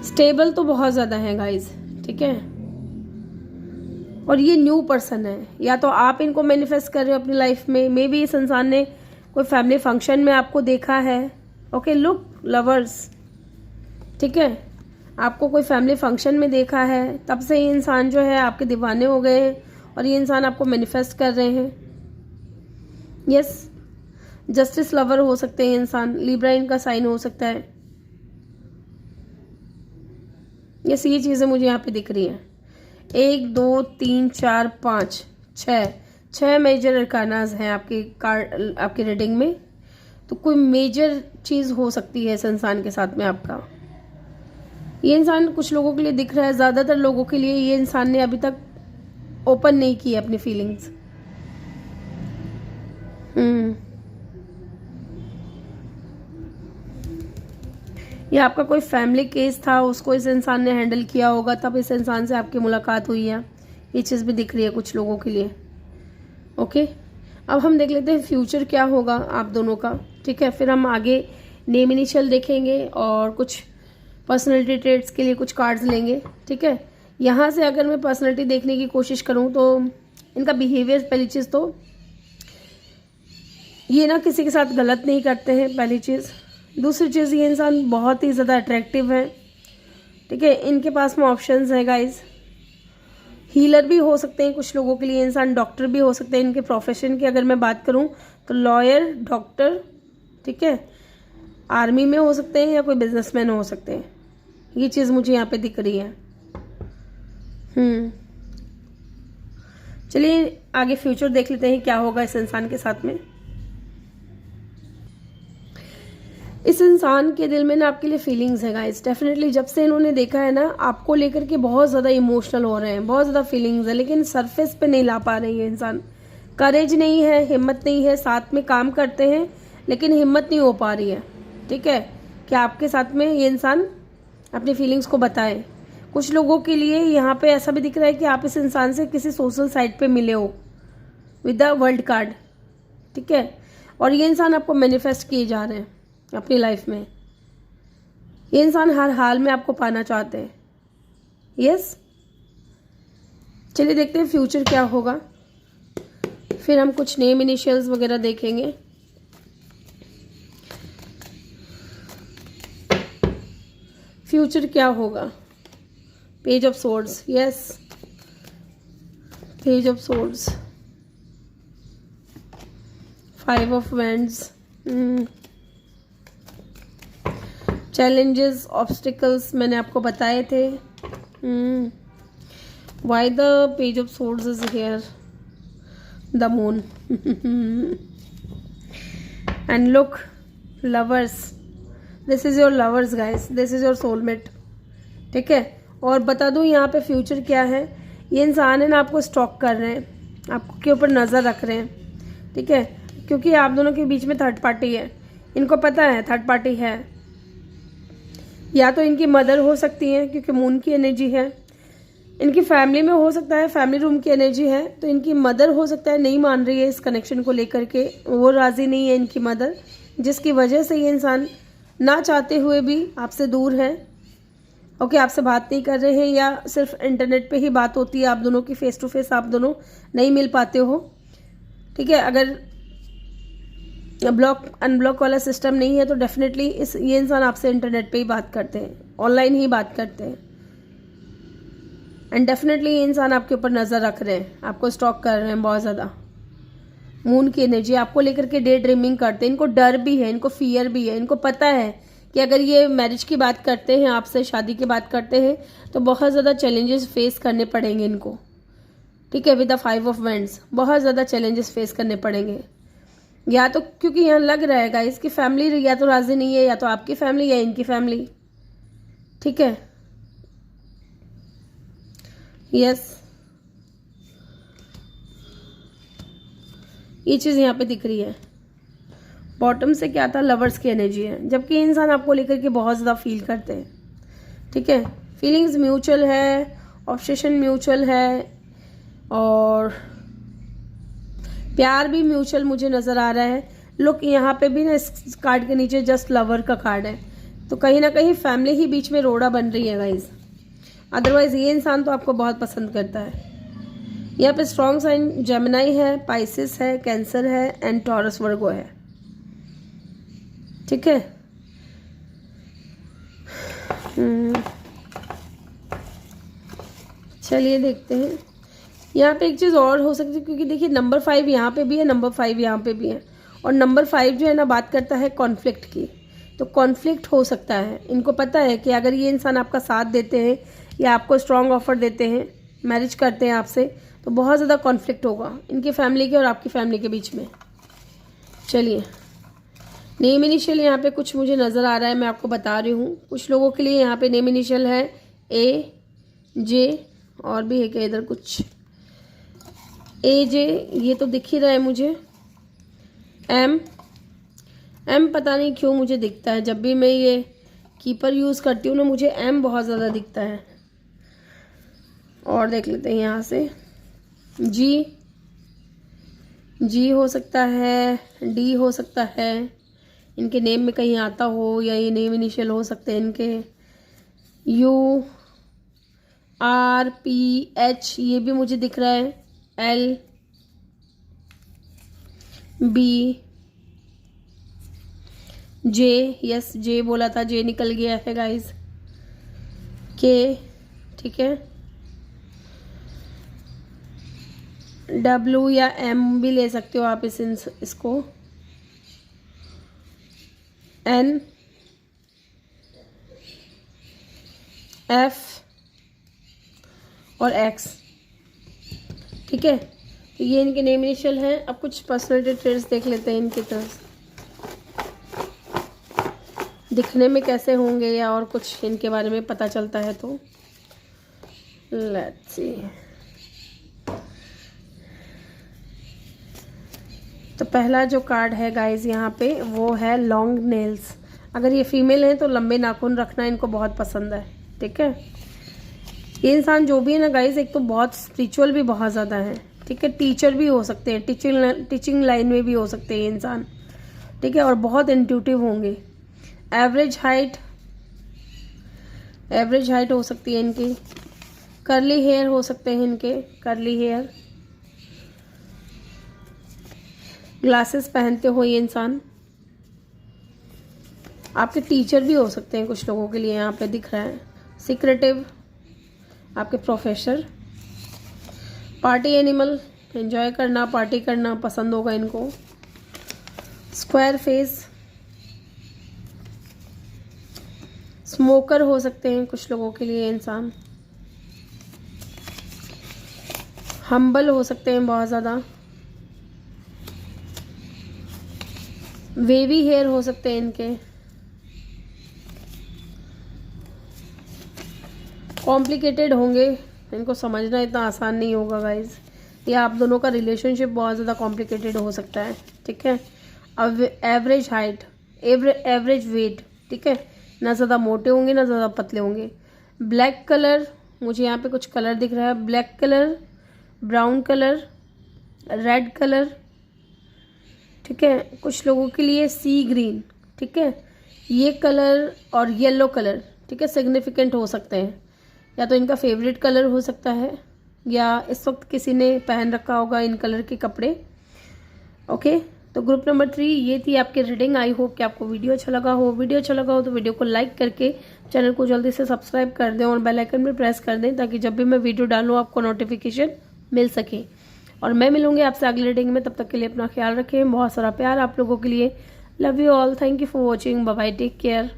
स्टेबल तो बहुत ज़्यादा है गाइज। ठीक है, और ये न्यू पर्सन है, या तो आप इनको मैनिफेस्ट कर रहे हो अपनी लाइफ में, मे बी इस इंसान ने कोई फैमिली फंक्शन में आपको देखा है। ओके, लुक लवर्स, ठीक है, आपको कोई फैमिली फंक्शन में देखा है, तब से ये इंसान जो है आपके दीवाने हो गए हैं, और ये इंसान आपको मैनिफेस्ट कर रहे हैं। यस, जस्टिस लवर हो सकते हैं इंसान, लिब्रा इनका साइन हो सकता है। यस, ये चीज़ें मुझे यहाँ पे दिख रही हैं। 1 2 3 4 5 6 मेजर अरकानाज हैं आपके कार्ड, आपकी रीडिंग में। तो कोई मेजर चीज़ हो सकती है इस इंसान के साथ में आपका। ये इंसान कुछ लोगों के लिए दिख रहा है, ज़्यादातर लोगों के लिए ये इंसान ने अभी तक ओपन नहीं की अपनी फीलिंग्स। ये आपका कोई फैमिली केस था, उसको इस इंसान ने हैंडल किया होगा, तब इस इंसान से आपकी मुलाकात हुई है। ये चीज़ भी दिख रही है कुछ लोगों के लिए। ओके, अब हम देख लेते हैं फ्यूचर क्या होगा आप दोनों का। ठीक है, फिर हम आगे नेम इनिशियल देखेंगे और कुछ पर्सनैलिटी ट्रेट्स के लिए कुछ कार्ड्स लेंगे। ठीक है, यहाँ से अगर मैं पर्सनैलिटी देखने की कोशिश करूँ तो इनका बिहेवियर, पहली चीज़ तो ये ना किसी के साथ गलत नहीं करते हैं, पहली चीज़। दूसरी चीज़, ये इंसान बहुत ही ज़्यादा अट्रैक्टिव है। ठीक है, इनके पास में ऑप्शंस है गाइज। हीलर भी हो सकते हैं कुछ लोगों के लिए इंसान, डॉक्टर भी हो सकते हैं। इनके प्रोफेशन की अगर मैं बात करूं तो लॉयर, डॉक्टर, ठीक है, आर्मी में हो सकते हैं, या कोई बिजनेसमैन हो सकते हैं। ये चीज़ मुझे यहाँ पे दिख रही है। चलिए आगे फ्यूचर देख लेते हैं क्या होगा इस इंसान के साथ में। इस इंसान के दिल में ना आपके लिए फीलिंग्स है गाइस, डेफिनेटली। जब से इन्होंने देखा है ना, आपको लेकर के बहुत ज़्यादा इमोशनल हो रहे हैं, बहुत ज़्यादा फीलिंग्स है, लेकिन सरफेस पे नहीं ला पा रहे हैं इंसान। करेज नहीं है, हिम्मत नहीं है, साथ में काम करते हैं लेकिन हिम्मत नहीं हो पा रही है। ठीक है, कि आपके साथ में ये इंसान अपनी फीलिंग्स को बताए। कुछ लोगों के लिए यहाँ पे ऐसा भी दिख रहा है कि आप इस इंसान से किसी सोशल साइट पे मिले हो विद द वर्ल्ड कार्ड। ठीक है, और ये इंसान आपको मैनिफेस्ट किए जा रहे हैं अपनी लाइफ में। ये इंसान हर हाल में आपको पाना चाहते हैं। यस, चलिए देखते हैं फ्यूचर क्या होगा, फिर हम कुछ नेम इनिशियल्स वगैरह देखेंगे। फ्यूचर क्या होगा? Page of swords, yes, page of swords, 5 of wands, challenges, obstacles मैंने आपको बताए थे। Why the page of swords is here? The moon. And look lovers, this is your lovers guys, this is your soulmate. ठीक है, और बता दूं यहाँ पे फ्यूचर क्या है। ये इंसान है ना आपको स्टॉक कर रहे हैं, आपको के ऊपर नज़र रख रहे हैं। ठीक है, क्योंकि आप दोनों के बीच में थर्ड पार्टी है, इनको पता है थर्ड पार्टी है। या तो इनकी मदर हो सकती है क्योंकि मून की एनर्जी है, इनकी फैमिली में हो सकता है, फैमिली रूम की एनर्जी है, तो इनकी मदर हो सकता है नहीं मान रही है इस कनेक्शन को लेकर के, वो राज़ी नहीं है इनकी मदर, जिसकी वजह से ये इंसान ना चाहते हुए भी आपसे दूर है। ओके, आपसे बात नहीं कर रहे हैं या सिर्फ इंटरनेट पे ही बात होती है आप दोनों की, फेस टू फेस आप दोनों नहीं मिल पाते हो। ठीक है, अगर ब्लॉक अनब्लॉक वाला सिस्टम नहीं है तो डेफिनेटली ये इंसान आपसे इंटरनेट पे ही बात करते हैं, ऑनलाइन ही बात करते हैं। एंड डेफिनेटली ये इंसान आपके ऊपर नज़र रख रहे हैं, आपको स्टॉक कर रहे हैं बहुत ज़्यादा। मून की एनर्जी आपको लेकर के डे ड्रीमिंग करते हैं, इनको डर भी है, इनको फियर भी है, इनको पता है कि अगर ये मैरिज की बात करते हैं, आपसे शादी की बात करते हैं, तो बहुत ज़्यादा चैलेंजेस फेस करने पड़ेंगे इनको। ठीक है, विद द 5 ऑफ वैंड्स बहुत ज़्यादा चैलेंजेस फेस करने पड़ेंगे। या तो क्योंकि यहाँ लग रहा है गाइस कि फैमिली या तो राज़ी नहीं है, या तो आपकी फैमिली या इनकी फैमिली। ठीक है, यस, ये चीज़ यहाँ पे दिख रही है। बॉटम से क्या था, लवर्स की एनर्जी है, जबकि इंसान आपको लेकर के बहुत ज़्यादा फील करते हैं। ठीक है, फीलिंग्स म्यूचुअल है, ऑब्सेशन म्यूचुअल है, और प्यार भी म्यूचुअल मुझे नज़र आ रहा है। लुक, यहाँ पे भी ना इस कार्ड के नीचे जस्ट लवर का कार्ड है, तो कहीं ना कहीं फैमिली ही बीच में रोड़ा बन रही है गाइज। अदरवाइज ये इंसान तो आपको बहुत पसंद करता है। यहाँ पे स्ट्रॉन्ग साइन जेमिनाई है, पाइसिस है, कैंसर है, एंड टॉरस वर्गो है। ठीक है, चलिए देखते हैं। यहाँ पे एक चीज़ और हो सकती है, क्योंकि देखिए नंबर 5 यहाँ पे भी है, नंबर 5 यहाँ पे भी है, और नंबर 5 जो है ना बात करता है कॉन्फ्लिक्ट की, तो कॉन्फ्लिक्ट हो सकता है। इनको पता है कि अगर ये इंसान आपका साथ देते हैं या आपको स्ट्रॉन्ग ऑफर देते हैं, मैरिज करते हैं आपसे, तो बहुत ज़्यादा कॉन्फ्लिक्ट होगा इनकी फैमिली के और आपकी फैमिली के बीच में। चलिए, नेम इनिशियल यहाँ पे कुछ मुझे नज़र आ रहा है, मैं आपको बता रही हूँ। कुछ लोगों के लिए यहाँ पे नेम इनिशियल है ए, जे, और भी है क्या इधर कुछ, ए, जे, ये तो दिख ही रहा है मुझे। एम, पता नहीं क्यों मुझे दिखता है, जब भी मैं ये कीपर यूज़ करती हूँ ना मुझे एम बहुत ज़्यादा दिखता है। और देख लेते हैं यहाँ से, जी हो सकता है, डी हो सकता है, इनके नेम में कहीं आता हो, या ये नेम इनिशियल हो सकते हैं इनके। यू, आर, पी, एच, ये भी मुझे दिख रहा है। एल, बी, जे, यस जे बोला था, जे निकल गया है गाइस। के, ठीक है, डब्ल्यू या एम भी ले सकते हो आप इसको। एन, एफ और एक्स। ठीक है, तो ये इनके नेम इनिशियल हैं। अब कुछ पर्सनैलिटी ट्रेट्स देख लेते हैं इनकी तरफ दिखने में कैसे होंगे, या और कुछ इनके बारे में पता चलता है तो लेट्स सी। तो पहला जो कार्ड है गाइज यहाँ पे वो है लॉन्ग नेल्स। अगर ये फीमेल है तो लंबे नाखून रखना इनको बहुत पसंद है। ठीक है, ये इंसान जो भी है ना गाइज, एक तो बहुत स्पिरिचुअल भी बहुत ज़्यादा है। ठीक है, टीचर भी हो सकते हैं, टीचिंग लाइन में भी हो सकते हैं ये इंसान। ठीक है, और बहुत इंट्यूटिव होंगे। एवरेज हाइट हो सकती है इनकी। कर्ली हेयर हो सकते हैं इनके, कर्ली हेयर। ग्लासेस पहनते हो ये इंसान। आपके टीचर भी हो सकते हैं कुछ लोगों के लिए, यहाँ पे दिख रहा है। सीक्रेटिव, आपके प्रोफेसर। पार्टी एनिमल, एंजॉय करना, पार्टी करना पसंद होगा इनको। स्क्वायर फेस, स्मोकर हो सकते हैं कुछ लोगों के लिए इंसान। हम्बल हो सकते हैं बहुत ज़्यादा। वेवी हेयर हो सकते हैं इनके, कॉम्प्लिकेटेड होंगे, इनको समझना इतना आसान नहीं होगा गाइज, या आप दोनों का रिलेशनशिप बहुत ज़्यादा कॉम्प्लिकेटेड हो सकता है, ठीक है। अब एवरेज हाइट, एवरेज वेट, ठीक है, ना ज़्यादा मोटे होंगे ना ज़्यादा पतले होंगे। ब्लैक कलर, मुझे यहाँ पे कुछ कलर दिख रहा है, black colour, brown colour, red colour, ठीक है, कुछ लोगों के लिए सी ग्रीन, ठीक है, ये कलर और येलो कलर, ठीक है, सिग्निफिकेंट हो सकते हैं, या तो इनका फेवरेट कलर हो सकता है या इस वक्त किसी ने पहन रखा होगा इन कलर के कपड़े। ओके, तो ग्रुप नंबर 3 ये थी आपकी रीडिंग। आई होप कि आपको वीडियो अच्छा लगा हो। वीडियो अच्छा लगा हो तो वीडियो को लाइक करके चैनल को जल्दी से सब्सक्राइब कर दें और बेल आइकन भी प्रेस कर दें, ताकि जब भी मैं वीडियो डालूँ आपको नोटिफिकेशन मिल सके। और मैं मिलूंगी आपसे अगली रीडिंग में, तब तक के लिए अपना ख्याल रखें। बहुत सारा प्यार आप लोगों के लिए। Love you all, thank you for watching, bye bye, take care.